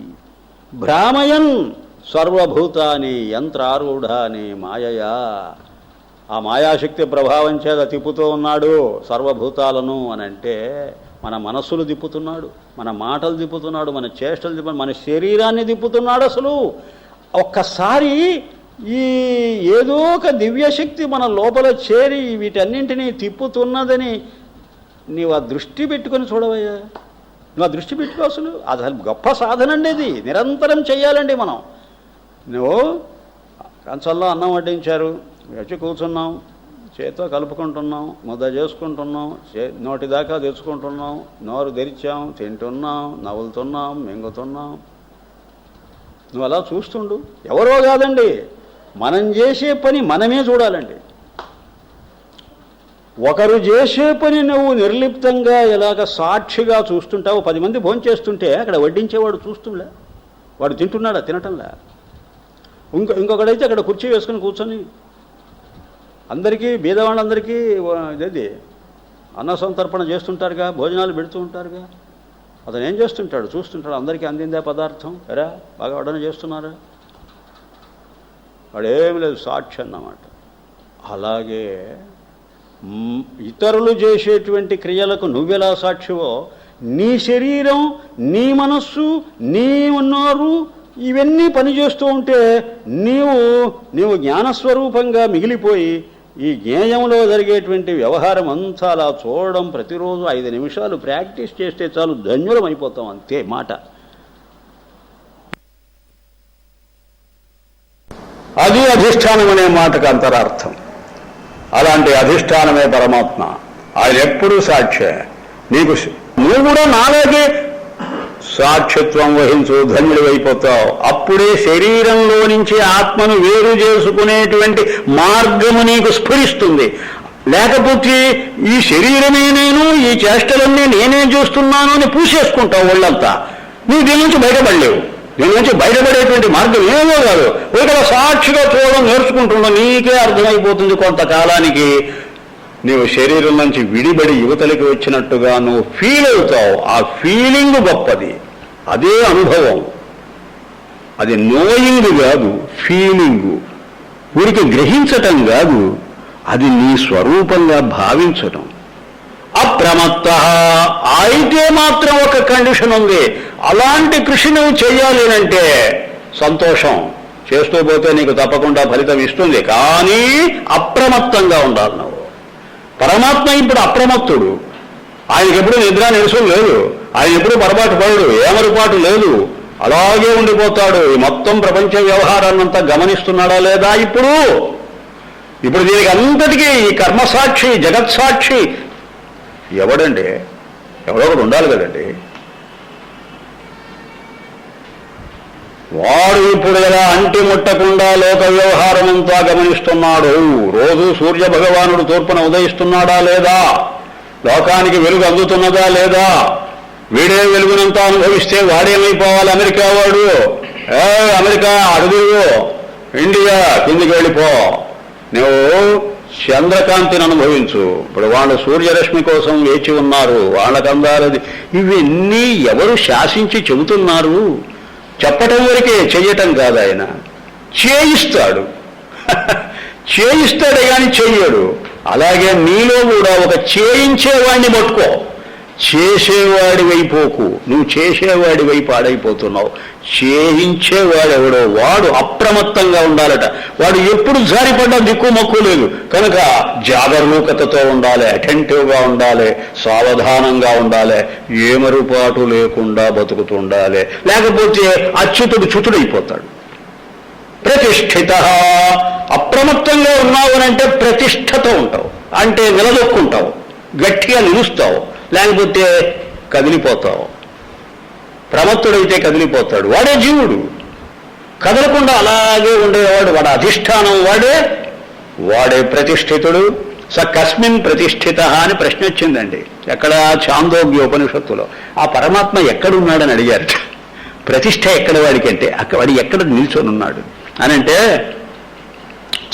భ్రామయన్ సర్వభూతాని యంత్రారూఢాని మాయయా. ఆ మాయాశక్తి ప్రభావం చేత తిప్పుతూ ఉన్నాడు సర్వభూతాలను అని అంటే మన మనస్సులు తిప్పుతున్నాడు, మన మాటలు తిప్పుతున్నాడు, మన చేష్టలు తిప్పు, మన శరీరాన్ని తిప్పుతున్నాడు. అసలు ఒక్కసారి ఈ ఏదో ఒక దివ్యశక్తి మన లోపల చేరి వీటన్నింటినీ తిప్పుతున్నదని నీవు ఆ దృష్టి పెట్టుకొని చూడవయ్యా. నువ్వు ఆ దృష్టి పెట్టుకో. అసలు గొప్ప సాధన అండి ఇది, నిరంతరం చెయ్యాలండి మనం. నువ్వు కంచంలో అన్నం వడ్డించారు, వచ్చి కూర్చున్నాం, చేత్తో కలుపుకుంటున్నాం, ముద్ద చేసుకుంటున్నాం, నోటి దాకా తెచ్చుకుంటున్నాం, నోరు తెరిచాం, తింటున్నాం, నవ్వులుతున్నాం, మింగుతున్నాం. నువ్వు అలా చూస్తుండు. ఎవరో కాదండి, మనం చేసే పని మనమే చూడాలండి. ఒకరు చేసే పని నువ్వు నిర్లిప్తంగా ఎలాగ సాక్షిగా చూస్తుంటావు. 10 మంది భోంచేస్తుంటే అక్కడ వడ్డించేవాడు చూస్తుండే, వాడు తింటున్నాడా? తినటంలా. ఇంకొకడైతే అక్కడ కుర్చీ వేసుకుని కూర్చొని అందరికీ, బీదవాళ్ళందరికీ ఇదేది అన్న సంతర్పణ చేస్తుంటారుగా, భోజనాలు పెడుతూ ఉంటారుగా. అతను ఏం చేస్తుంటాడు? చూస్తుంటాడు, అందరికీ అందిందే పదార్థం, ఎరా బాగా వడ్డన చేస్తున్నారా? వాడేమి లేదు, సాక్షి అన్నమాట. అలాగే ఇతరులు చేసేటువంటి క్రియలకు నువ్వెలా సాక్షివో, నీ శరీరం, నీ మనస్సు, నీ నోరు ఇవన్నీ పనిచేస్తూ ఉంటే నీవు జ్ఞానస్వరూపంగా మిగిలిపోయి ఈ జ్ఞేయంలో జరిగేటువంటి వ్యవహారం అంతా అలా చూడడం ప్రతిరోజు 5 నిమిషాలు ప్రాక్టీస్ చేస్తే చాలు, ధన్యులం అయిపోతాం. అంతే మాట. అది అధిష్టానం అనే మాటకు అంతరార్థం. అలాంటి అధిష్టానమే పరమాత్మ. ఆయన ఎప్పుడూ సాక్షి. నువ్వు కూడా నాలాగే సాక్షిత్వం వహించు, ధన్యుడు అయిపోతావు. అప్పుడే శరీరంలో నుంచి ఆత్మను వేరు చేసుకునేటువంటి మార్గము నీకు స్ఫురిస్తుంది. లేకపోతే ఈ శరీరమే నేను, ఈ చేష్టలన్నీ నేనే చూస్తున్నాను అని పూసేసుకుంటావు ఒళ్ళంతా. నువ్వు దీని నుంచి బయటపడలేవు. దీని నుంచి బయటపడేటువంటి మార్గం ఏమో కాదు. ఇక్కడ సాక్షిగా చూడడం నేర్చుకుంటున్నావు, నీకే అర్థమైపోతుంది కొంతకాలానికి నీవు శరీరం నుంచి విడిబడి యువతలకి వచ్చినట్టుగా నువ్వు ఫీల్ అవుతావు. ఆ ఫీలింగ్ గొప్పది, అదే అనుభవం. అది నోయింగ్ కాదు, ఫీలింగు. ఊరికి గ్రహించటం కాదు, అది నీ స్వరూపంగా భావించటం. అప్రమత్త అయితే మాత్రం ఒక కండిషన్ ఉంది. అలాంటి కృషి నువ్వు చేయాలి అంటే సంతోషం, చేస్తూ పోతే నీకు తప్పకుండా ఫలితం ఇస్తుంది. కానీ అప్రమత్తంగా ఉండాలి నువ్వు. పరమాత్మ ఇప్పుడు అప్రమత్తుడు. ఆయనకి ఎప్పుడు నిద్ర నిరసన లేదు, ఆయన ఎప్పుడు పొరపాటు పడడు, ఏమరుపాటు లేదు, అలాగే ఉండిపోతాడు. ఈ మొత్తం ప్రపంచ వ్యవహారాన్నంతా గమనిస్తున్నాడా లేదా? ఇప్పుడు దీనికి అంతటికీ ఈ కర్మసాక్షి, జగత్సాక్షి ఎవడండి? ఎవడో ఒకడు ఉండాలి కదండి. వాడు ఇప్పుడు ఎలా అంటి ముట్టకుండా లోక వ్యవహారం అంతా గమనిస్తున్నాడు. రోజు సూర్య భగవానుడు తూర్పున ఉదయిస్తున్నాడా లేదా? లోకానికి వెలుగు అందుతున్నదా లేదా? వీడే వెలుగునంతా అనుభవిస్తే వాడేమైపోవాలి? అమెరికా వాడు, అమెరికా అడుగు, ఇండియా కిందికి వెళ్ళిపో, నువ్వు చంద్రకాంతిని అనుభవించు. ఇప్పుడు వాళ్ళు సూర్యరశ్మి కోసం వేచి ఉన్నారు, వాళ్ళకు అందాలది. ఇవన్నీ ఎవరు శాసించి చెబుతున్నారు? చెప్పటం వరకే, చెయ్యటం కాదు. ఆయన చేయిస్తాడు, చేయిస్తాడే కానీ చెయ్యడు. అలాగే నీలో కూడా ఒక చేయించేవాడిని పట్టుకో, చేసేవాడి వైపోకు. నువ్వు చేసేవాడి వైపు పాడైపోతున్నావు. చేయించేవాడెవడో వాడు అప్రమత్తంగా ఉండాలట. వాడు ఎప్పుడు జారిపడ్డా దిక్కు మక్కు లేదు కనుక జాగరూకతతో ఉండాలి, అటెంటివ్గా ఉండాలి, సావధానంగా ఉండాలి, ఏమరుపాటు లేకుండా బతుకుతుండాలి. లేకపోతే అచ్యుతుడు చ్యుతుడైపోతాడు. ప్రతిష్ఠిత, అప్రమత్తంగా ఉన్నావునంటే ప్రతిష్ఠతో ఉంటావు, అంటే నిలదొక్కుంటావు, గట్టిగా నిలుస్తావు. లేకపోతే కదిలిపోతావు. ప్రమత్తుడైతే కదిలిపోతాడు, వాడే జీవుడు. కదలకుండా అలాగే ఉండేవాడు, వాడు అధిష్టానం, వాడే ప్రతిష్ఠితుడు. స కస్మిన్ ప్రతిష్ఠిత అని ప్రశ్న వచ్చిందండి. ఎక్కడ? ఛాందోగ్యోపనిషత్తులో. ఆ పరమాత్మ ఎక్కడున్నాడని అడిగారు. ప్రతిష్ఠ ఎక్కడ వాడికి అంటే వాడు ఎక్కడ నిల్చొని ఉన్నాడు అని అంటే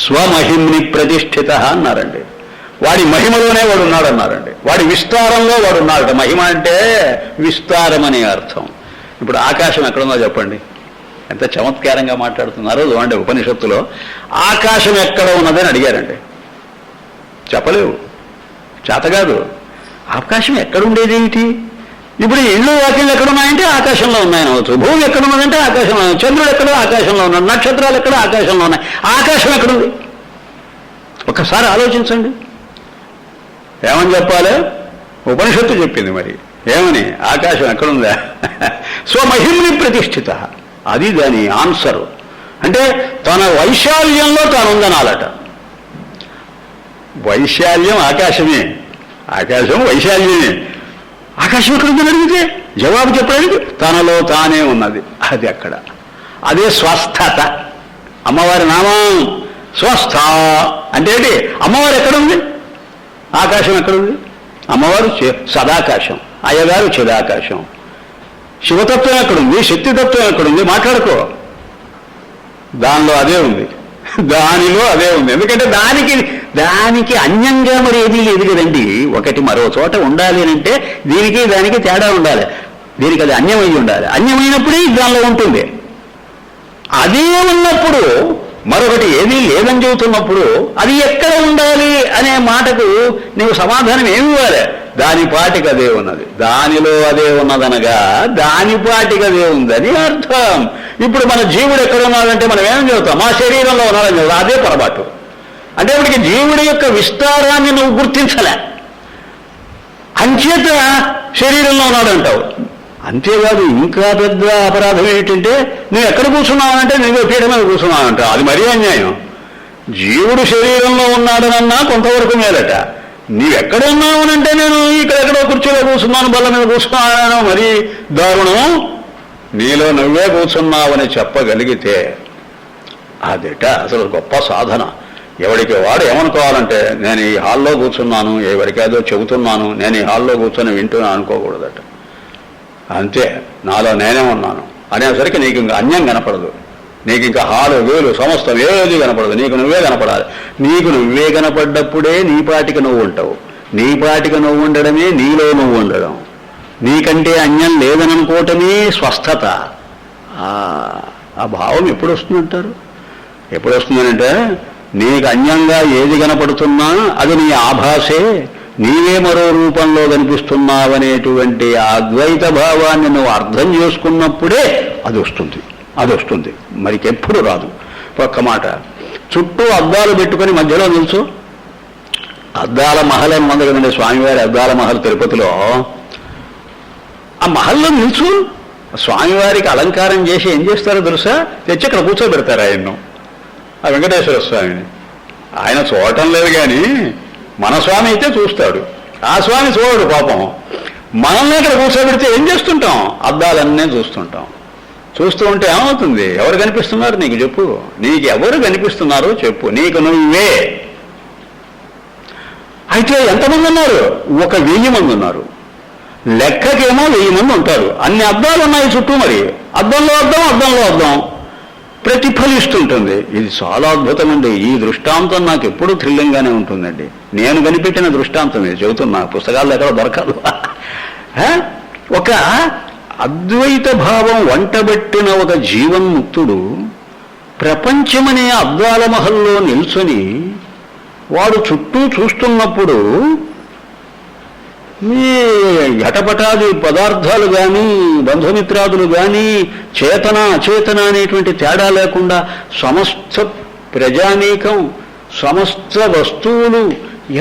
స్వమహిమ్ని ప్రతిష్ఠిత అన్నారండి. వాడి మహిమలోనే వాడు ఉన్నాడన్నారండి. వాడి విస్తారంలో వాడు ఉన్నాడు. మహిమ అంటే విస్తారం అనే అర్థం. ఇప్పుడు ఆకాశం ఎక్కడుందో చెప్పండి, ఎంత చమత్కారంగా మాట్లాడుతున్నారు అంటే ఉపనిషత్తులో. ఆకాశం ఎక్కడ ఉన్నదని అడిగారండి. చెప్పలేవు, చేతగాదు. ఆకాశం ఎక్కడుండేదేమిటి? ఇప్పుడు ఇళ్ళు వాక్యాలు ఎక్కడున్నాయంటే ఆకాశంలో ఉన్నాయనవచ్చు. భూమి ఎక్కడున్నదంటే ఆకాశంలో, చంద్రుడు ఎక్కడో ఆకాశంలో ఉన్నాడు, నక్షత్రాలు ఎక్కడో ఆకాశంలో ఉన్నాయి. ఆకాశం ఎక్కడుంది? ఒకసారి ఆలోచించండి. ఏమని చెప్పాలి? ఉపనిషత్తు చెప్పింది. మరి ఏమని? ఆకాశం ఎక్కడుందా? స్వమహిమ్ని ప్రతిష్ఠిత, అది దాని ఆన్సరు. అంటే తన వైశాల్యంలో తానుందనాలట. వైశాల్యం ఆకాశమే, ఆకాశం వైశాల్యమే. ఆకాశం ఎక్కడుందని అడిగితే జవాబు చెప్పడానికి తనలో తానే ఉన్నది. అది అక్కడ, అదే స్వస్థత. అమ్మవారి నామం స్వస్థ అంటే ఏంటి? అమ్మవారు ఎక్కడుంది? ఆకాశం ఎక్కడుంది? అమ్మవారు సదాకాశం, అయ్యగారు చిదాకాశం. శివతత్వం ఎక్కడుంది? శక్తితత్వం ఎక్కడుంది? మాట్లాడుకో. దానిలో అదే ఉంది, దానిలో అదే ఉంది. ఎందుకంటే దానికి అన్యంగా మరి ఏదీ లేదు కదండి. ఒకటి మరో చోట ఉండాలి అంటే దీనికి దానికి తేడా ఉండాలి. దీనికి అది అన్యమై ఉండాలి. అన్యమైనప్పుడే దానిలో ఉంటుంది. అదే ఉన్నప్పుడు మరొకటి ఏదీ లేదని చెబుతున్నప్పుడు అది ఎక్కడ ఉండాలి అనే మాటకు నీవు సమాధానం ఏమి ఇవ్వాలి? దాని పాటికి అదే ఉన్నది, దానిలో అదే ఉన్నదనగా దాని పాటికి అదే ఉందని అర్థం. ఇప్పుడు మన జీవుడు ఎక్కడ ఉన్నాడంటే మనం ఏం చెబుతాం? మా శరీరంలో ఉన్నాడని చెబుతాం. అదే పొరపాటు. అంటే ఇప్పటికి జీవుడి యొక్క విస్తారాన్ని నువ్వు గుర్తించలే, అంచేత శరీరంలో ఉన్నాడంటావు. అంతేకాదు, ఇంకా పెద్ద అపరాధం ఏంటంటే నువ్వు ఎక్కడ కూర్చున్నావంటే నువ్వు పీఠ మీద కూర్చున్నావంటావు. అది మరీ అన్యాయం. జీవుడు శరీరంలో ఉన్నాడనన్నా కొంతవరకు మేలట. నీవెక్కడ ఉన్నావునంటే నేను ఇక్కడెక్కడో కుర్చీలో కూర్చున్నాను, బల్ల మీద కూర్చున్నాను, మరీ దారుణం. నీలో నువ్వే కూర్చున్నావని చెప్పగలిగితే అదేట అసలు గొప్ప సాధన. ఎవరికి వాడు ఏమనుకోవాలంటే నేను ఈ హాల్లో కూర్చున్నాను, ఎవరికేదో చెబుతున్నాను, నేను ఈ హాల్లో కూర్చొని వింటున్నాను అనుకోకూడదట. అంతే, నాలో నేనే ఉన్నాను. అనేసరికి నీకు ఇంకా అన్యం కనపడదు. నీకు ఇంకా హాలు వేలు సమస్తం ఏది కనపడదు. నీకు నువ్వే కనపడాలి. నీకు నువ్వే కనపడ్డప్పుడే నీపాటికి నువ్వు ఉంటావు. నీపాటికి నువ్వు ఉండడమే నీలో నువ్వు ఉండడం. నీకంటే అన్యం లేదననుకోవటమే స్వస్థత. ఆ భావం ఎప్పుడు వస్తుందంటారు? ఎప్పుడు వస్తుందనంటే నీకు అన్యంగా ఏది కనపడుతున్నా అది నీ ఆభాసే, నీవే మరో రూపంలో కనిపిస్తున్నావనేటువంటి ఆ అద్వైత భావాన్ని నువ్వు అర్థం చేసుకున్నప్పుడే అది వస్తుంది. మరికెప్పుడు రాదు. ఒక్క మాట, చుట్టూ అద్దాలు పెట్టుకొని మధ్యలో నిల్చు. అద్దాల మహల్ అని ఉంది కదండి, స్వామివారి అద్దాల మహల్ తిరుపతిలో. ఆ మహల్లో నిల్చు. స్వామివారికి అలంకారం చేసి ఏం చేస్తారో తెలుసా? తెచ్చి అక్కడ కూర్చోబెడతారు ఆయన్ను, ఆ వెంకటేశ్వర స్వామిని. ఆయన చూడటం లేదు కానీ మన స్వామి అయితే చూస్తాడు. ఆ స్వామి చూడడు పాపం. మనల్ని ఇక్కడ కూర్చోబెడితే ఏం చేస్తుంటాం? అద్దాలన్నీ చూస్తుంటాం. చూస్తూ ఉంటే ఏమవుతుంది? ఎవరు కనిపిస్తున్నారు నీకు చెప్పు? నీకు ఎవరు కనిపిస్తున్నారో చెప్పు. నీకు నువ్వే. అయితే ఎంతమంది ఉన్నారు? 1,000 మంది ఉన్నారు. లెక్కకేమో 1000 మంది ఉంటారు. అన్ని అద్దాలు ఉన్నాయి చుట్టూ. మరి అద్దంలో అద్దం ప్రతిఫలిస్తుంటుంది. ఇది చాలా అద్భుతమండి. ఈ దృష్టాంతం నాకు ఎప్పుడూ థ్రిల్లింగ్గానే ఉంటుందండి. నేను కనిపెట్టిన దృష్టాంతం ఇది చెబుతున్నా, పుస్తకాల్లో ఎక్కడ దొరకదు. ఒక అద్వైత భావం వంటబెట్టిన ఒక జీవన్ముక్తుడు ప్రపంచమనే అద్దాల మహల్లో నిల్చొని వాడు చుట్టూ చూస్తున్నప్పుడు ఈ ఘటపటాది పదార్థాలు కానీ బంధుమిత్రాదులు కానీ చేతన అచేతన అనేటువంటి తేడా లేకుండా సమస్త ప్రజానీకం సమస్త వస్తువులు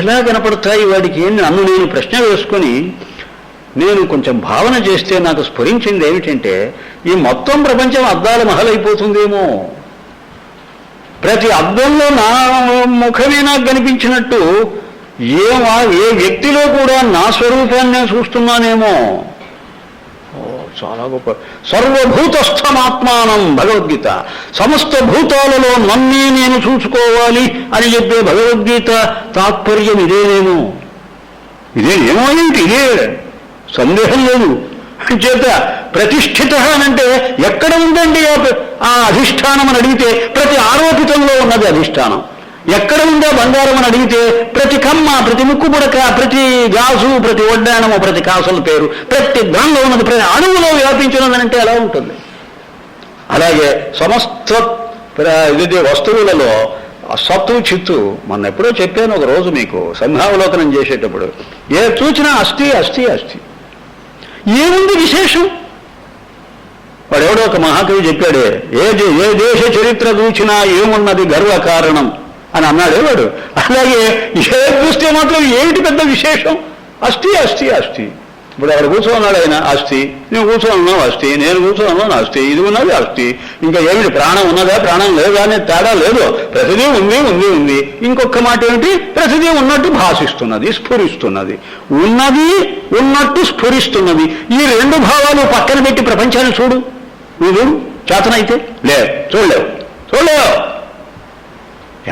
ఎలా కనపడతాయి వాడికి? నన్ను నేను ప్రశ్న వేసుకొని నేను కొంచెం భావన చేస్తే నాకు స్ఫురించింది ఏమిటంటే, ఈ మొత్తం ప్రపంచం అద్దాల మహలైపోతుందేమో. ప్రతి అద్దంలో నా ముఖమే నాకు కనిపించినట్టు ఏ వ్యక్తిలో కూడా నా స్వరూపాన్ని నేను చూస్తున్నానేమో. చాలా గొప్ప. సర్వభూతస్థమాత్మానం భగవద్గీత. సమస్త భూతాలలో నన్నే నేను చూసుకోవాలి అని చెప్పే భగవద్గీత తాత్పర్యం ఇదేనేమో ఏంటి? ఇదే సందేహం లేదు. చేత ప్రతిష్ఠిత అనంటే ఎక్కడ ఉందండి ఆ అధిష్టానం అని అడిగితే ప్రతి ఆరోపితంలో ఉన్నది అధిష్టానం. ఎక్కడ ఉందో బంగారం అని అడిగితే ప్రతి కమ్మ, ప్రతి ముక్కు పుడక, ప్రతి గాజు, ప్రతి వడ్డానము, ప్రతి కాసుల పేరు, ప్రతి దానిలో ఉన్నది, ప్రతి అణువులో వ్యాపించినదనంటే ఎలా ఉంటుంది? అలాగే సమస్త వస్తువులలో సత్తు చిత్తు. మొన్న ఎప్పుడో చెప్పాను ఒక రోజు మీకు సంధ్యావలోకనం చేసేటప్పుడు. ఏ చూచినా అస్థి. ఏముంది విశేషం? వాడెవడో ఒక మహాకవి చెప్పాడే, ఏ దేశ చరిత్ర చూచినా ఏమున్నది గర్వకారణం అని అన్నాడే వాడు. అలాగే ఏ చూస్తే మాత్రం ఏమిటి పెద్ద విశేషం? అస్థి. ఇప్పుడు అక్కడ కూర్చోన్నాడు ఆయన అస్థి, నువ్వు కూర్చోన్నావు అస్థి, నేను కూర్చోన్నాను అస్థి, ఇది ఉన్నది అస్థి. ఇంకా ఏమిటి? ప్రాణం ఉన్నదా ప్రాణం లేదా అనే తేడా లేదు. ప్రతిదీ ఉంది. ఇంకొక మాట ఏమిటి? ప్రతిదీ ఉన్నట్టు భాషిస్తున్నది, స్ఫురిస్తున్నది. ఉన్నది ఉన్నట్టు స్ఫురిస్తున్నది. ఈ రెండు భావాలు పక్కన పెట్టి ప్రపంచాన్ని చూడు. నువ్వు చేతనైతే చూడలేవు.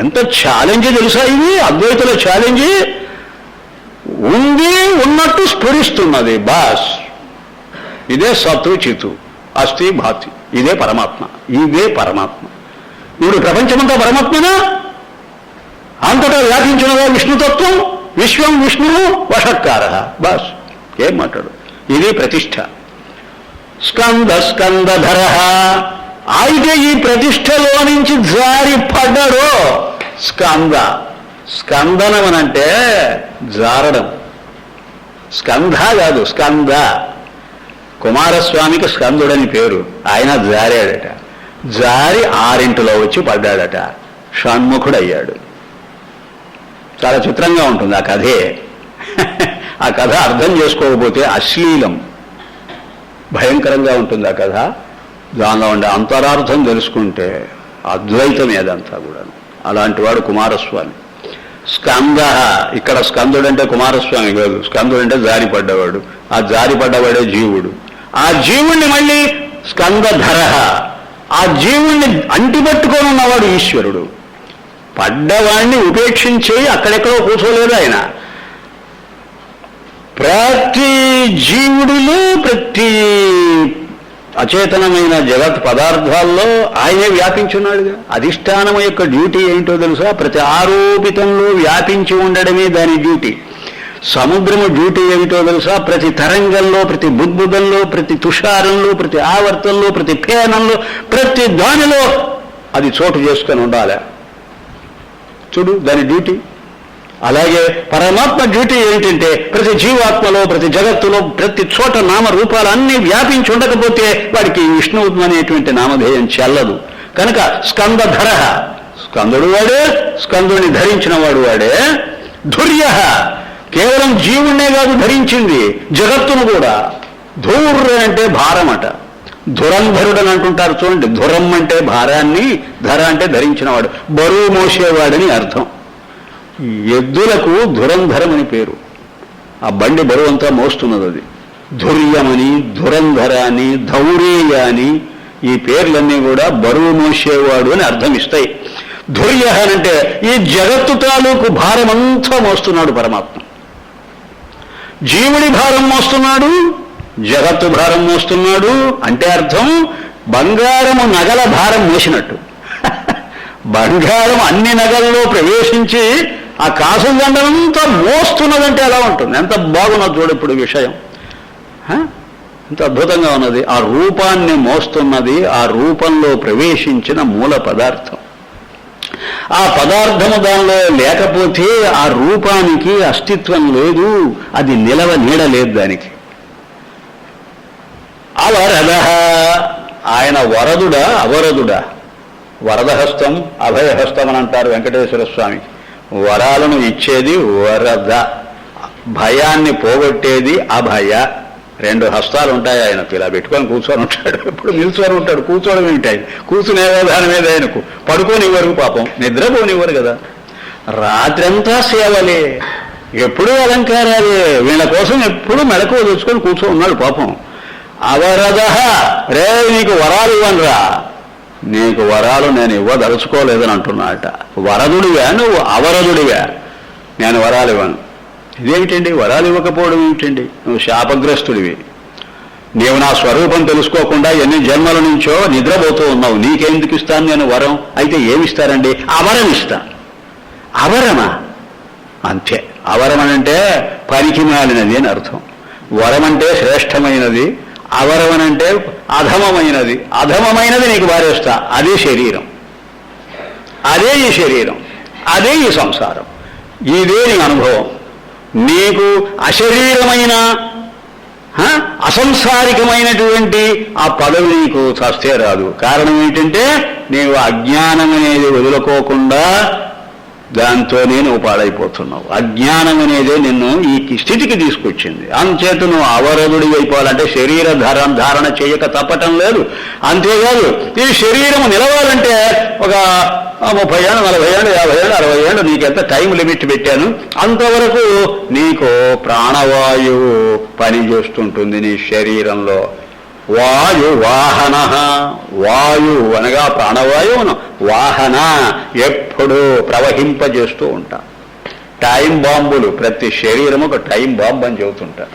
ఎంత ఛాలెంజ్ తెలుసా ఇది? అద్వైతుల ఛాలెంజ్. ఉంది ఉన్నట్టు స్ఫురిస్తున్నది బాస్. ఇదే సత్తు చిత్తు అస్థి భాతి. ఇదే పరమాత్మ. ఇప్పుడు ప్రపంచమంతా పరమాత్మనా? అంతటా వ్యాపించినదా విష్ణుతత్వం? విశ్వం విష్ణువు వషట్కార. బాస్ ఏం మాట్లాడు? ఇది ప్రతిష్ఠ. స్కందధర. అయితే ఈ ప్రతిష్టలో నుంచి జారి పడ్డాడో స్కందనం అనంటే జారడం. స్కంధ కాదు, స్కంద. కుమారస్వామికి స్కందుడని పేరు. ఆయన జారాడట. జారి 6 వచ్చి పడ్డాడట. షణ్ముఖుడయ్యాడు. చాలా చిత్రంగా ఉంటుంది ఆ కథే. ఆ కథ అర్థం చేసుకోకపోతే అశ్లీలం, భయంకరంగా ఉంటుంది ఆ కథ. దానిలో ఉండే అంతరార్థం తెలుసుకుంటే అద్వైతం ఏదంతా కూడా. అలాంటి వాడు కుమారస్వామి. స్కంద. ఇక్కడ స్కందుడంటే కుమారస్వామి కాదు. స్కందుడంటే జారిపడ్డవాడు. ఆ జారిపడ్డవాడే జీవుడు. ఆ జీవుణ్ణి మళ్ళీ స్కందధర. ఆ జీవుణ్ణి అంటిపెట్టుకొని ఉన్నవాడు ఈశ్వరుడు. పడ్డవాణ్ణి ఉపేక్షించి అక్కడెక్కడో కూర్చోలేదు ఆయన. ప్రతి జీవుడిలో ప్రతి అచేతనమైన జగత్ పదార్థాల్లో ఆయనే వ్యాపించున్నాడుగా. అధిష్టానం యొక్క డ్యూటీ ఏంటో తెలుసా? ప్రతి ఆరోపితంలో వ్యాపించి ఉండడమే దాని డ్యూటీ. సముద్రము డ్యూటీ ఏమిటో తెలుసా? ప్రతి తరంగంలో, ప్రతి బుద్బుదంలో, ప్రతి తుషారంలో, ప్రతి ఆవర్తంలో, ప్రతి ఫేనంలో, ప్రతి దానిలో అది చోటు చేసుకొని ఉండాలి. చూడు దాని డ్యూటీ. అలాగే పరమాత్మ డ్యూటీ ఏంటంటే ప్రతి జీవాత్మలో, ప్రతి జగత్తులో, ప్రతి చోట నామరూపాలు అన్నీ వ్యాపించి ఉండకపోతే వాడికి విష్ణువు అనేటువంటి నామధేయం చెల్లదు. కనుక స్కందధర, స్కందుడు వాడే, స్కందుని ధరించిన వాడు వాడే. ధుర్య, కేవలం జీవుణ్ణే కాదు ధరించింది, జగత్తును కూడా. ధూర్ అంటే భారమట. ధురంధరుడని అంటుంటారు చూడండి. ధురం అంటే భారాన్ని, ధర అంటే ధరించినవాడు, బరువు మోసేవాడని అర్థం. ఎద్దులకు ధురంధరం అని పేరు. ఆ బండి బరువు అంతా మోస్తున్నది అది. ధుర్యమని, ధురంధర అని, ధౌరేయ అని ఈ పేర్లన్నీ కూడా బరువు మోసేవాడు అని అర్థం ఇస్తాయి. ధుర్య అంటే ఈ జగత్తు తాలూకు భారమంతా మోస్తున్నాడు పరమాత్మ. జీవుడి భారం మోస్తున్నాడు, జగత్తు భారం మోస్తున్నాడు. అంటే అర్థం బంగారము నగల భారం మోసినట్టు. బంగారం అన్ని నగల్లో ప్రవేశించి ఆ కాసు దండలంతా మోస్తున్నదంటే ఎలా ఉంటుంది? ఎంత బాగున్నది చూడు ఇప్పుడు విషయం. ఎంత అద్భుతంగా ఉన్నది. ఆ రూపాన్ని మోస్తున్నది ఆ రూపంలో ప్రవేశించిన మూల పదార్థం. ఆ పదార్థము దానిలో లేకపోతే ఆ రూపానికి అస్తిత్వం లేదు, అది నిలవ నీడలేదు దానికి. అవరద, ఆయన వరదుడా అవరదుడా? వరదహస్తం, అభయహస్తం అని అంటారు వెంకటేశ్వర స్వామి. వరాలను ఇచ్చేది వరద, భయాన్ని పోగొట్టేది అభయ. రెండు హస్తాలు ఉంటాయి ఆయనకు. ఇలా పెట్టుకొని కూర్చొని ఉంటాడు, ఎప్పుడు నిల్చొని ఉంటాడు. కూర్చోవడం ఏంటాయి, కూర్చునే దాని మీద ఆయనకు. పడుకోనివ్వరు పాపం, నిద్రపోనివ్వరు కదా. రాత్రంతా సేవలే, ఎప్పుడూ అలంకారాలే. వీళ్ళ కోసం ఎప్పుడూ మెడకు తెచ్చుకొని కూర్చో ఉన్నాడు పాపం. అవరద, రే నీకు వరాలు ఇవ్వనురా, నీకు వరాలు నేను ఇవ్వదలుచుకోలేదని అంటున్నాట. వరదుడివా నువ్వు, అవరదుడివా? నేను వరాలు ఇవ్వను. ఇదేమిటండి వరాలు ఇవ్వకపోవడం ఏమిటండి? నువ్వు శాపగ్రస్తుడివి. నీవు నా స్వరూపం తెలుసుకోకుండా ఎన్ని జన్మల నుంచో నిద్రపోతూ ఉన్నావు. నీకెందుకు ఇస్తాను నేను వరం? అయితే ఏమిస్తారండి? అవరం ఇస్తాను. అవరమా? అంతే. అవరం అంటే పనికి మాలినది అని అర్థం. వరం అంటే శ్రేష్టమైనది, అవరమనంటే అధమమైనది. అధమమైనది నీకు వారేస్తా. అదే శరీరం, అదే ఈ శరీరం, అదే ఈ సంసారం, ఇదే నీ అనుభవం. నీకు అశరీరమైన అసంసారికమైనటువంటి ఆ పదవి నీకు చస్తే రాదు. కారణం ఏంటంటే నీవు అజ్ఞానం అనేది వదులుకోకుండా దాంతోనే నువ్వు పాడైపోతున్నావు. అజ్ఞానం అనేదే నిన్ను ఈ స్థితికి తీసుకొచ్చింది. అంచేత నువ్వు అవరదుడి అయిపోవాలంటే శరీర ధారణ చేయక తప్పటం లేదు. అంతేకాదు ఈ శరీరం నిలవాలంటే ఒక 30 ఏళ్ళు, 40 ఏళ్ళు, 50 ఏళ్ళు, 60 ఏళ్ళు నీకెంత టైం లిమిట్ పెట్టాను, అంతవరకు నీకు ప్రాణవాయువు పనిచేస్తుంటుంది నీ శరీరంలో. వాయు వాహన, వాయు అనగా ప్రాణవాయువును, వాహన ఎప్పుడూ ప్రవహింపజేస్తూ ఉంటా. టైం బాంబులు, ప్రతి శరీరం ఒక టైం బాంబు అని చెబుతుంటా.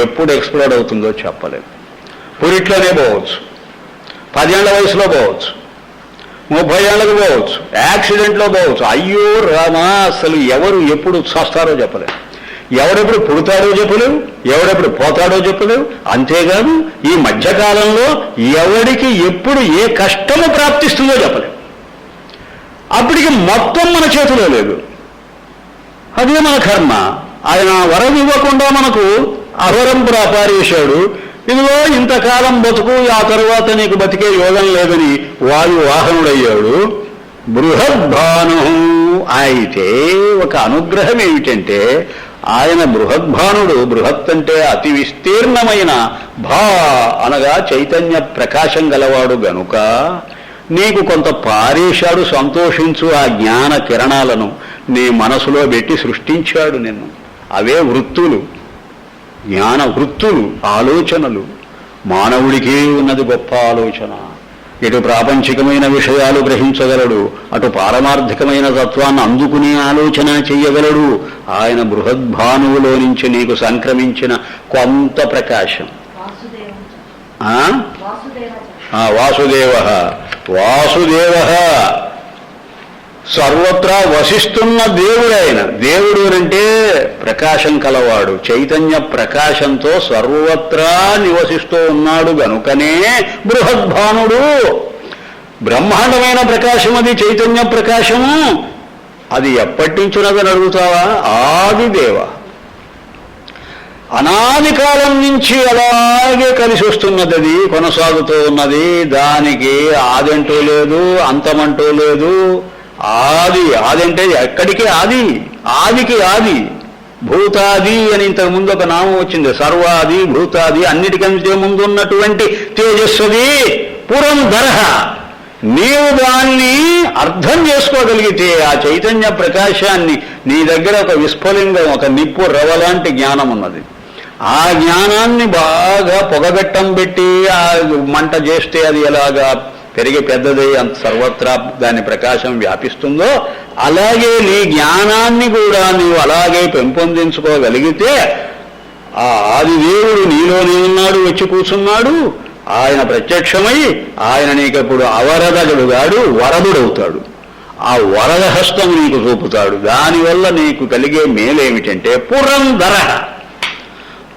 ఎప్పుడు ఎక్స్ప్లోడ్ అవుతుందో చెప్పలేదు. పురిట్లోనే పోవచ్చు, 10 ఏళ్ల వయసులో పోవచ్చు, 30 ఏళ్ళకు పోవచ్చు, యాక్సిడెంట్లో పోవచ్చు. అయ్యో రామా, అసలు ఎవరు ఎప్పుడు చస్తారో చెప్పలేదు, ఎవడెప్పుడు పుడతాడో చెప్పలేవు, ఎవడెప్పుడు పోతాడో చెప్పలేవు. అంతేకాదు ఈ మధ్యకాలంలో ఎవడికి ఎప్పుడు ఏ కష్టము ప్రాప్తిస్తుందో చెప్పలేవు. అప్పటికి మొత్తం మన చేతిలో లేదు. అదే మన కర్మ. ఆయన వరం ఇవ్వకుండా మనకు అహరం పారేశాడు. ఇదిగో ఇంతకాలం బతుకు, ఆ తరువాత నీకు బతికే యోగం లేదని వాయు వాహనుడయ్యాడు. బృహద్భాను. అయితే ఒక అనుగ్రహం ఏమిటంటే ఆయన బృహద్భానుడు. బృహత్ అంటే అతి విస్తీర్ణమైన, భా అనగా చైతన్య ప్రకాశం గలవాడు గనుక నీకు కొంత పారేశాడు. సంతోషించు. ఆ జ్ఞాన కిరణాలను నీ మనసులో పెట్టి సృష్టించాడు నిన్ను. అవే వృత్తులు, జ్ఞాన వృత్తులు, ఆలోచనలు. మానవుడికి ఉన్నది గొప్ప ఆలోచన. ఇటు ప్రాపంచికమైన విషయాలు గ్రహించగలడు, అటు పారమార్థికమైన తత్వాన్ని అందుకునే ఆలోచన చెయ్యగలడు. ఆయన బృహద్భానువులో నుంచి నీకు సంక్రమించిన కొంత ప్రకాశం. వాసుదేవ వాసుదేవ సర్వత్రా వసిస్తున్న దేవుడైన దేవుడు అంటే ప్రకాశం కలవాడు, చైతన్య ప్రకాశంతో సర్వత్రా నివసిస్తూ ఉన్నాడు గనుకనే బృహద్భానుడు. బ్రహ్మాండమైన ప్రకాశం అది, చైతన్య ప్రకాశము. అది ఎప్పటి నుంచున్నదని అడుగుతావా? ఆదిదేవ, అనాది కాలం నుంచి అలాగే కలిసి వస్తున్నది, అది కొనసాగుతూ ఉన్నది. దానికి ఆదంటూ లేదు, అంతమంటూ లేదు. ఆది అంటే ఎక్కడికి ఆది, ఆదికి ఆది. భూతాది అని ఇంతకు ముందు ఒక నామం వచ్చింది. సర్వాది, భూతాది, అన్నిటికంటే ముందు ఉన్నటువంటి తేజస్సుది పురంధర. నీవు దాన్ని అర్థం చేసుకోగలిగితే ఆ చైతన్య ప్రకాశాన్ని, నీ దగ్గర ఒక విస్ఫులింగం, ఒక నిప్పు రవ్వలాంటి జ్ఞానం ఉన్నది. ఆ జ్ఞానాన్ని బాగా పొగగట్టం పెట్టి ఆ మంట చేస్తే అది ఎలాగా పెరిగి పెద్దదై అంత సర్వత్రా దాని ప్రకాశం వ్యాపిస్తుందో, అలాగే నీ జ్ఞానాన్ని కూడా నీవు అలాగే పెంపొందించుకోగలిగితే ఆ ఆదిదేవుడు నీలోనే ఉన్నాడు, వచ్చి కూర్చున్నాడు. ఆయన ప్రత్యక్షమై ఆయన నీకప్పుడు అవరదగడుగాడు, వరదుడవుతాడు. ఆ వరద హస్తం నీకు చూపుతాడు. దానివల్ల నీకు కలిగే మేలేమిటంటే పురంధర.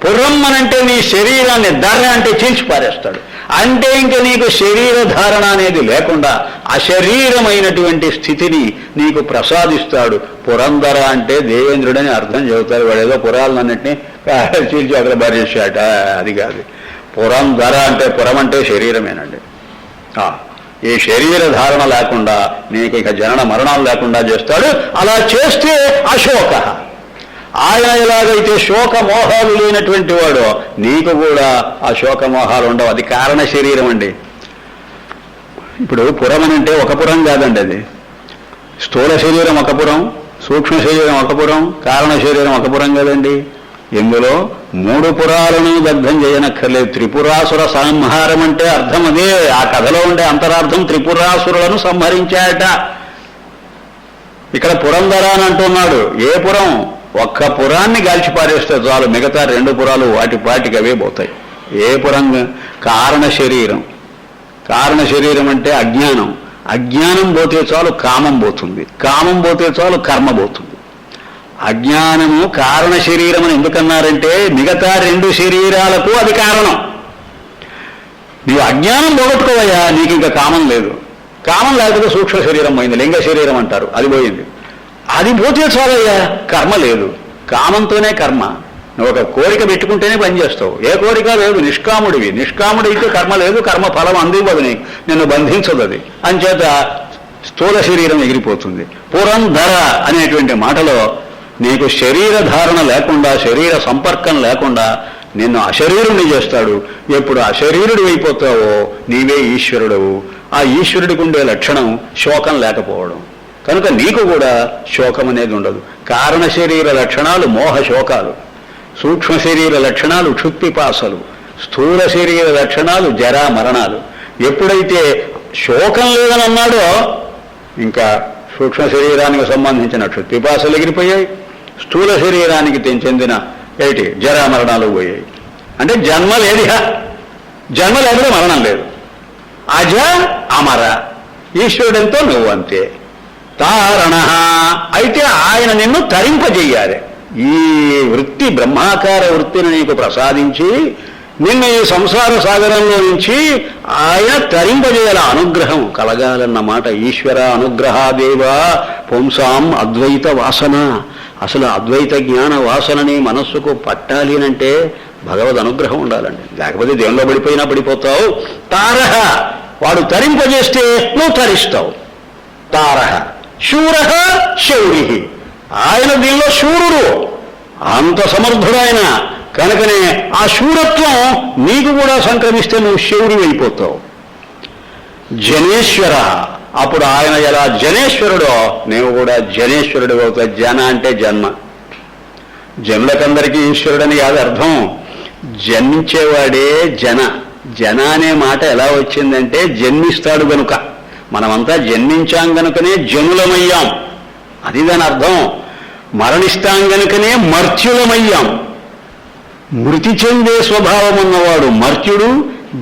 పురం అనంటే నీ శరీరాన్ని, ధర అంటే చీల్చి పారేస్తాడు. అంటే ఇంక నీకు శరీర ధారణ అనేది లేకుండా అశరీరమైనటువంటి స్థితిని నీకు ప్రసాదిస్తాడు. పురంధర అంటే దేవేంద్రుడని అర్థం చెబుతారు. వాడు ఏదో పురాలన్నింటినీ చీల్చి అక్కడ పారేసాట, అది కాదు. పురంధర అంటే, పురం అంటే శరీరమేనండి. ఈ శరీర ధారణ లేకుండా నీకు ఇక జనన మరణాలు లేకుండా చేస్తాడు. అలా చేస్తే అశోక. ఆయన ఎలాగైతే శోకమోహాలు లేనటువంటి వాడో నీకు కూడా ఆ శోకమోహాలు ఉండవు. అది కారణ శరీరం అండి. ఇప్పుడు పురం అంటే ఒక పురం కాదండి, అది స్థూల శరీరం ఒక పురం, సూక్ష్మ శరీరం ఒక పురం, కారణ శరీరం ఒక పురం కదండి. ఇందులో 3 పురాలను దగ్ధం చేయనక్కర్లేదు. త్రిపురాసుర సంహారం అంటే అర్థం అదే. ఆ కథలో ఉండే అంతరార్థం త్రిపురాసురులను సంహరించాయట. ఇక్కడ పురంధర అని అంటున్నాడు. ఏ పురం? ఒక్క పురాన్ని గాల్చి పారేస్తే చాలు, మిగతా 2 పురాలు వాటి పాటికి అవే పోతాయి. ఏ పురం? కారణ శరీరం. కారణ శరీరం అంటే అజ్ఞానం. అజ్ఞానం పోతే చాలు కామం పోతుంది, కామం పోతే చాలు కర్మ పోతుంది. అజ్ఞానము కారణ శరీరం అని ఎందుకన్నారంటే మిగతా 2 శరీరాలకు అది కారణం. నీవు అజ్ఞానం పోగొట్టుకోవయ్యా, నీకు ఇంకా కామం లేదు. కామం లేకపోతే సూక్ష్మ శరీరం పోయింది, లింగ శరీరం అంటారు, అది పోయింది. అది పోతే చాలయ్యా, కర్మ లేదు. కామంతోనే కర్మ. నువ్వు ఒక కోరిక పెట్టుకుంటేనే పనిచేస్తావు. ఏ కోరిక లేదు, నిష్కాముడివి. నిష్కాముడికి కర్మ లేదు, కర్మ ఫలం అందివ్వదు, నీకు నిన్ను బంధించదు. అది అంచేత స్థూల శరీరం ఎగిరిపోతుంది. పురంధర అనేటువంటి మాటలో నీకు శరీర ధారణ లేకుండా, శరీర సంపర్కం లేకుండా నిన్ను అశరీరుని చేస్తాడు. ఎప్పుడు అశరీరుడు అయిపోతావో నీవే ఈశ్వరుడవు. ఆ ఈశ్వరుడికి ఉండే లక్షణం శోకం లేకపోవడం. కనుక నీకు కూడా శోకం అనేది ఉండదు. కారణ శరీర లక్షణాలు మోహ శోకాలు, సూక్ష్మ శరీర లక్షణాలు క్షుత్పిపాసలు, స్థూల శరీర లక్షణాలు జరా మరణాలు. ఎప్పుడైతే శోకం లేదని అన్నాడో ఇంకా సూక్ష్మ శరీరానికి సంబంధించిన క్షుత్పిపాసలు ఎగిరిపోయాయి, స్థూల శరీరానికి చెందిన జరా మరణాలు పోయాయి. అంటే జన్మ లేదిహ, జన్మ లేకపోతే మరణం లేదు. అజ అమర, ఈశ్వరుడంతో నువ్వు అంతే. తారణ అయితే ఆయన నిన్ను తరింపజేయాలి. ఈ వృత్తి, బ్రహ్మాకార వృత్తిని నీకు ప్రసాదించి నిన్ను ఈ సంసార సాగరంలో నుంచి ఆయన తరింపజేయాల. అనుగ్రహం కలగాలన్నమాట. ఈశ్వర అనుగ్రహాదేవ పుంసాం అద్వైత వాసన. అసలు అద్వైత జ్ఞాన వాసనని మనస్సుకు పట్టాలి అంటే భగవద్ అనుగ్రహం ఉండాలండి. లేకపోతే దేవుల్లో పడిపోయినా పడిపోతావు. తారహ, వాడు తరింపజేస్తే నువ్వు తరిస్తావు. తారహ శూర శౌరి, ఆయన దీనిలో శూరుడు, అంత సమర్థుడైన. కనుకనే ఆ శూరత్వం నీకు కూడా సంక్రమిస్తే నువ్వు శౌరి అయిపోతావు. జనేశ్వర, అప్పుడు ఆయన ఎలా జనేశ్వరుడో నీవు కూడా జనేశ్వరుడు అవుతావు. జన అంటే జన్మ. జనులకందరికీ ఈశ్వరుడని కాదు అర్థం, జన్మించేవాడే జన. జన అనే మాట ఎలా వచ్చిందంటే జన్మిస్తాడు గనుక. మనమంతా జన్మించాం గనుకనే జనులమయ్యాం, అది దాని అర్థం. మరణిస్తాం గనుకనే మర్త్యులమయ్యాం. మృతి చెందే స్వభావం ఉన్నవాడు మర్త్యుడు,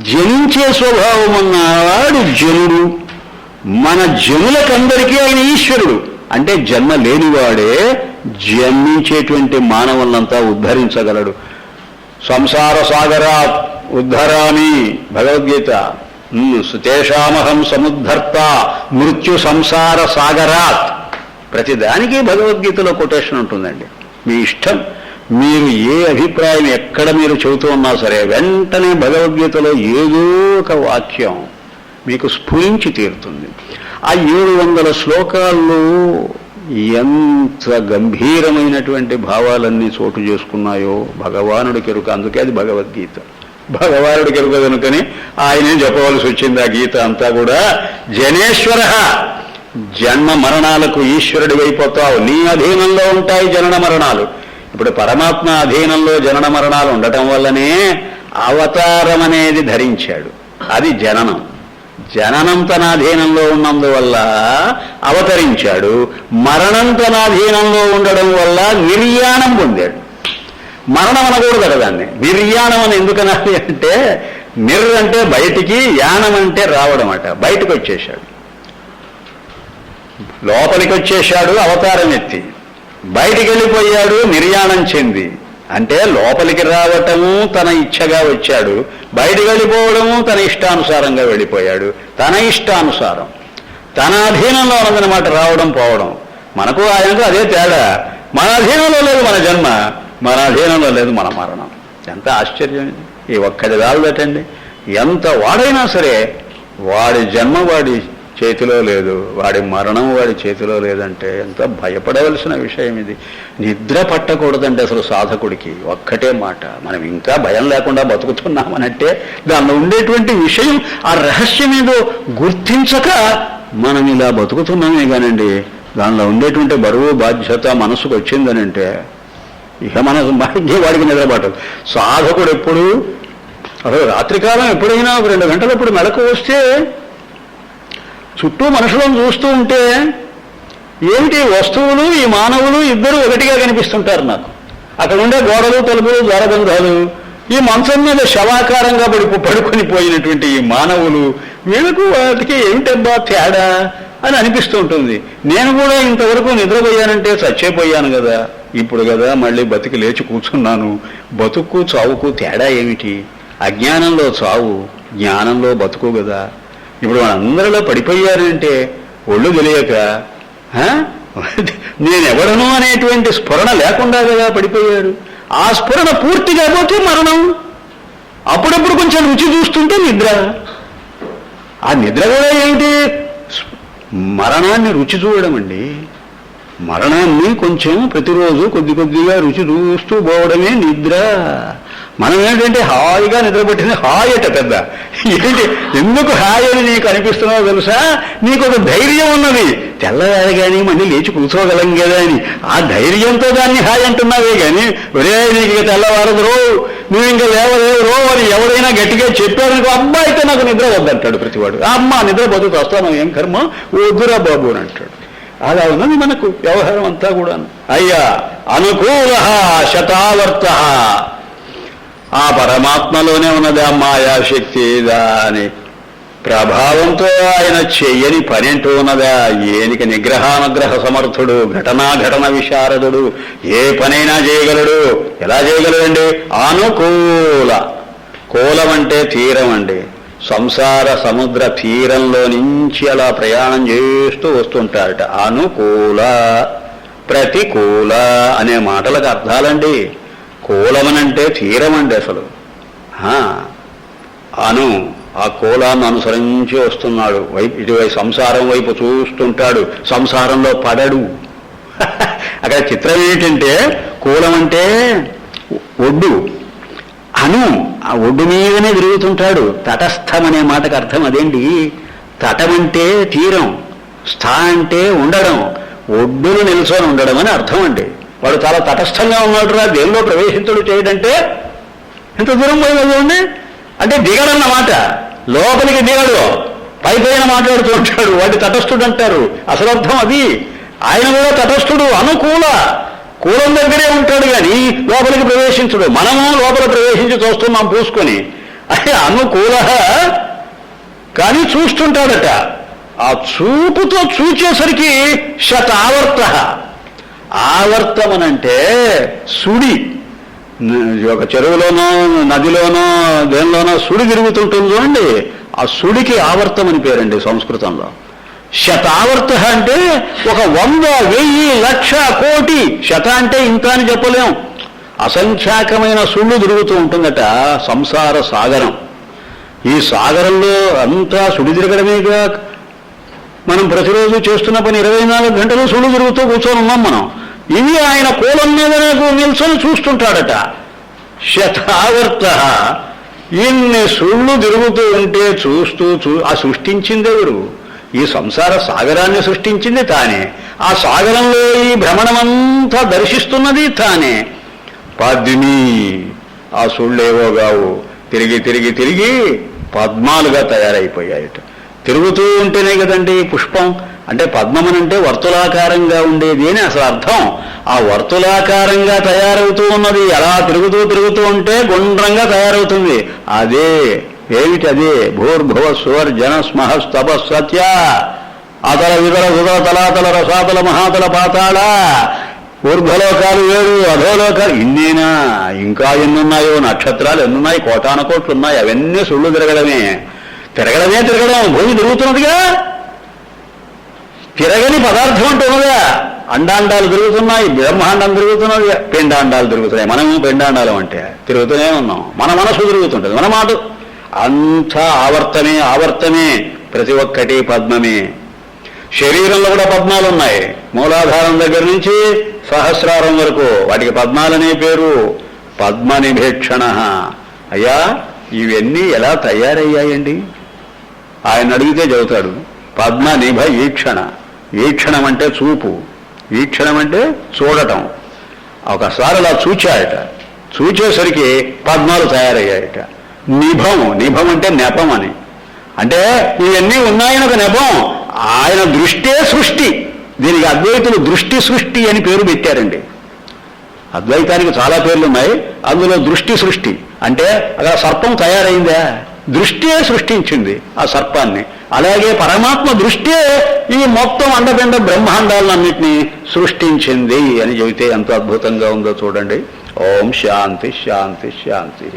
జనించే స్వభావం ఉన్నవాడు జనుడు. మన జనులకందరికీ ఆయన ఈశ్వరుడు. అంటే జన్మ లేనివాడే జన్మించేటువంటి మానవులంతా ఉద్ధరించగలడు. సంసార సాగరాత్ ఉద్ధరామి భగవద్గీత. తేషామహం సముద్ధర్త మృత్యు సంసార సాగరాత్. ప్రతిదానికి భగవద్గీతలో కొటేషన్ ఉంటుందండి. మీ ఇష్టం, మీరు ఏ అభిప్రాయం ఎక్కడ మీరు చెబుతూ ఉన్నా సరే వెంటనే భగవద్గీతలో ఏదో ఒక వాక్యం మీకు స్ఫురించి తీరుతుంది. ఆ 700 శ్లోకాల్లో ఎంత గంభీరమైనటువంటి భావాలన్నీ చోటు చేసుకున్నాయో భగవానుడి కెరుక. అందుకే అది భగవద్గీత. భగవానుడి కెరుక కనుకని ఆయనే చెప్పవలసి వచ్చింది. ఆ గీత అంతా కూడా జనేశ్వర, జన్మ మరణాలకు ఈశ్వరుడి అయిపోతావు. నీ అధీనంలో ఉంటాయి జనన మరణాలు. ఇప్పుడు పరమాత్మ అధీనంలో జనన మరణాలు ఉండటం వల్లనే అవతారం అనేది ధరించాడు. అది జననం. జననం తన అధీనంలో ఉన్నందువల్ల అవతరించాడు. మరణం తన అధీనంలో ఉండడం వల్ల నిర్యాణం పొందాడు. మరణం అనకూడదు కదా దాన్ని. నిర్యాణం అని ఎందుకనాలి అంటే, నిర్ అంటే బయటికి, యానం అంటే రావడం అట. బయటకు వచ్చేశాడు, లోపలికి వచ్చేశాడు అవతారం ఎత్తి. బయటికి వెళ్ళిపోయాడు నిర్యాణం చెంది. అంటే లోపలికి రావటము తన ఇచ్ఛగా వచ్చాడు, బయటికి వెళ్ళిపోవడము తన ఇష్టానుసారంగా వెళ్ళిపోయాడు. తన ఇష్టానుసారం, తన అధీనంలో ఉన్నదన్నమాట రావడం పోవడం. మనకు ఆయనకు అదే తేడా. మన అధీనంలో లేదు మన జన్మ, మన అధీనంలో లేదు మన మరణం. ఎంత ఆశ్చర్యం ఇది! ఈ ఒక్కటి రాలేటండి. ఎంత వాడైనా సరే వాడి జన్మ వాడి చేతిలో లేదు, వాడి మరణం వాడి చేతిలో లేదంటే ఎంత భయపడవలసిన విషయం ఇది. నిద్ర పట్టకూడదండి అసలు సాధకుడికి. ఒక్కటే మాట, మనం ఇంకా భయం లేకుండా బతుకుతున్నామనంటే దానిలో ఉండేటువంటి విషయం, ఆ రహస్యం ఏదో గుర్తించక మనం ఇలా బతుకుతున్నామే కానండి. దానిలో ఉండేటువంటి బరువు బాధ్యత మనసుకు వచ్చిందనంటే ఇక మనసు వాడికి నిద్రపట్టదు. సాధకుడు ఎప్పుడు అసలు రాత్రికాలం ఎప్పుడైనా 2 గంటలప్పుడు మెలకు వస్తే చుట్టూ మనుషులను చూస్తూ ఉంటే ఏమిటి వస్తువులు, ఈ మానవులు ఇద్దరు ఒకటిగా కనిపిస్తుంటారు నాకు. అక్కడ ఉండే గోడలు, తలుపులు, ద్వారబంధాలు, ఈ మంచం మీద శవాకారంగా పడుకొని పోయినటువంటి ఈ మానవులు, వీళ్ళకు వాటికి ఏమిటబ్బా తేడా అని అనిపిస్తూ ఉంటుంది. నేను కూడా ఇంతవరకు నిద్రపోయానంటే చచ్చేపోయాను కదా, ఇప్పుడు కదా మళ్ళీ బతికి లేచి కూర్చున్నాను. బతుకు చావుకు తేడా ఏమిటి? అజ్ఞానంలో చావు, జ్ఞానంలో బతుకు కదా. ఇప్పుడు మనందరిలో పడిపోయారంటే ఒళ్ళు తెలియక నేనెవడను అనేటువంటి స్ఫురణ లేకుండా కదా పడిపోయారు. ఆ స్ఫురణ పూర్తిగా పోతే మరణం. అప్పుడప్పుడు కొంచెం రుచి చూస్తుంటే నిద్ర. ఆ నిద్ర కూడా ఏమిటి? మరణాన్ని రుచి చూడడం అండి. మరణాన్ని కొంచెం ప్రతిరోజు కొద్ది కొద్దిగా రుచి చూస్తూ పోవడమే నిద్ర. మనం ఏంటంటే హాయిగా నిద్రపట్టింది హాయి అట పెద్ద. ఏంటి ఎందుకు హాయి అని నీకు అనిపిస్తున్నావో తెలుసా? నీకు ఒక ధైర్యం ఉన్నది, తెల్లవారు కానీ మళ్ళీ లేచి కూర్చోగలం కదా అని. ఆ ధైర్యంతో దాన్ని హాయి అంటున్నావే కానీ ఒరే నీకు ఇక తెల్లవారదు రో, నువ్వు ఇంకా లేవలేవు రో అని ఎవరైనా గట్టిగా చెప్పారనుకో, అబ్బా అయితే నాకు నిద్ర వద్దంటాడు ప్రతివాడు. అమ్మ నిద్ర బతుకు వస్తాను, ఏం కర్మ, వద్దురా బాబు అని అంటాడు. అలా ఉన్నది మనకు వ్యవహారం అంతా కూడా. అయ్యా అనుకూల శతావర్త, ఆ పరమాత్మలోనే ఉన్నది ఆ మాయాశక్తి. దాని ప్రభావంతో ఆయన చెయ్యని పని అంటూ ఉన్నదా? ఏనికి నిగ్రహానుగ్రహ సమర్థుడు, ఘటనాఘటన విశారదుడు, ఏ పనైనా చేయగలడు. ఎలా చేయగలడండి? అనుకూల. కూలం అంటే తీరం అండి. సంసార సముద్ర తీరంలో నుంచి అలా ప్రయాణం చేస్తూ వస్తుంటారట. అనుకూల, ప్రతికూల అనే మాటలకు అర్థాలండి. కూలమనంటే తీరమండి అసలు. అను ఆ కూలాన్ని అనుసరించి వస్తున్నాడు. ఇటువైపు సంసారం వైపు చూస్తుంటాడు, సంసారంలో పడడు. అక్కడ చిత్రం ఏంటంటే కూలం అంటే ఒడ్డు, అను ఆ ఒడ్డు మీదనే తిరుగుతుంటాడు. తటస్థం అనే మాటకు అర్థం అదేంటి. తటం అంటే తీరం, స్థా అంటే ఉండడం, ఒడ్డును నిల్చొని ఉండడం అని అర్థం అండి. వాడు చాలా తటస్థంగా ఉన్నాడు రా, దేనిలో ప్రవేశించడు చేయడంటే ఎంత దూరం పోయింది అంటే దిగడన్నమాట. లోపలికి దిగడు, పైపైన మాట్లాడుతూ ఉంటాడు. వాడి తటస్థుడు అంటారు. అసలు అర్థం అది. ఆయన కూడా తటస్థుడు, అనుకూల. కూలం దగ్గరే ఉంటాడు కానీ లోపలికి ప్రవేశించడు. మనము లోపల ప్రవేశించి చూస్తున్నాం పూసుకొని. అది అనుకూల కానీ చూస్తుంటాడట. ఆ చూపుతో చూచేసరికి శతావర్త. ఆవర్తమనంటే సుడి. ఒక చెరువులోనో నదిలోనో దేనిలోనో సుడి తిరుగుతుంటుంది చూడండి, ఆ సుడికి ఆవర్తం అని పేరండి సంస్కృతంలో. శతావర్త అంటే 100, 1000, 1,00,000, కోటి. శత అంటే ఇంత అని చెప్పలేం. అసంఖ్యాకమైన సుళ్ళు తిరుగుతూ ఉంటుందట సంసార సాగరం. ఈ సాగరంలో అంతా సుడి తిరగడమేగా మనం ప్రతిరోజు చేస్తున్న పని. 24 గంటలు సుళ్ళు తిరుగుతూ కూర్చొని ఉన్నాం మనం. ఇవి ఆయన కోలం మీద నిల్చొని చూస్తుంటాడట. శతావర్త. ఇన్ని సుళ్ళు తిరుగుతూ ఉంటే చూస్తూ ఆ సృష్టించిందెవరు? ఈ సంసార సాగరాన్ని సృష్టించింది తానే. ఆ సాగరంలో ఈ భ్రమణమంతా దర్శిస్తున్నది తానే. పద్మిని. ఆ సుళ్ళేవోగావు తిరిగి పద్మాలుగా తయారైపోయాయట. తిరుగుతూ ఉంటేనే కదండి పుష్పం. అంటే పద్మమనంటే వర్తులాకారంగా ఉండేది అని అసలు అర్థం. ఆ వర్తులాకారంగా తయారవుతూ ఉన్నది ఎలా తిరుగుతూ ఉంటే గుండ్రంగా తయారవుతుంది. అదే ఏమిటి? అదే భూర్భువ సువర్ జన స్మహ తపస్సత్య అతల వితల సుతల తలాతల రసాతల మహాతల పాతాళ ఊర్ధ్వలోకాలు 7, అధోలోకాలు ఇన్నేనా? ఇంకా ఎన్నున్నాయో? నక్షత్రాలు ఎన్నున్నాయి? కోటాన కోట్లు ఉన్నాయి. అవన్నీ సుళ్ళు తిరగడం. భూమి తిరుగుతున్నదిగా. తిరగని పదార్థం అంటూ ఉన్నదా? అండాండాలు తిరుగుతున్నాయి, బ్రహ్మాండం తిరుగుతున్నది, పిండాండాలు తిరుగుతున్నాయి. మనము పిండాండాలం అంటే తిరుగుతూనే ఉన్నాం. మన మనసు తిరుగుతుంటుంది, మన మాట అంతా ఆవర్తమే. ప్రతి ఒక్కటి పద్మమే. శరీరంలో కూడా పద్మాలు ఉన్నాయి. మూలాధారం దగ్గర నుంచి సహస్రారం వరకు వాటికి పద్మాలనే పేరు. పద్మనిభేక్షణ. అయ్యా ఇవన్నీ ఎలా తయారయ్యాయండి? ఆయన అడిగితే చెబుతాడు. పద్మనిభ ఈక్షణ. ఈక్షణం అంటే చూపు, ఈక్షణం అంటే చూడటం. ఒకసారి అలా చూచాయట. చూచేసరికి పద్మాలు తయారయ్యాయట. నిభం అంటే నెపం అని. అంటే ఇవన్నీ ఉన్నాయని ఒక నెపం. ఆయన దృష్టే సృష్టి. దీనికి అద్వైతులు దృష్టి సృష్టి అని పేరు పెట్టారండి. అద్వైతానికి చాలా పేర్లు ఉన్నాయి, అందులో దృష్టి సృష్టి అంటే అక్కడ సర్పం తయారైందా? దృష్టే సృష్టించింది ఆ సర్పాన్ని. అలాగే పరమాత్మ దృష్టే ఈ మొత్తం అండపిండ బ్రహ్మాండాలన్నింటినీ సృష్టించింది అని చెబితే ఎంత అద్భుతంగా ఉందో చూడండి. ఓం శాంతి శాంతి శాంతి.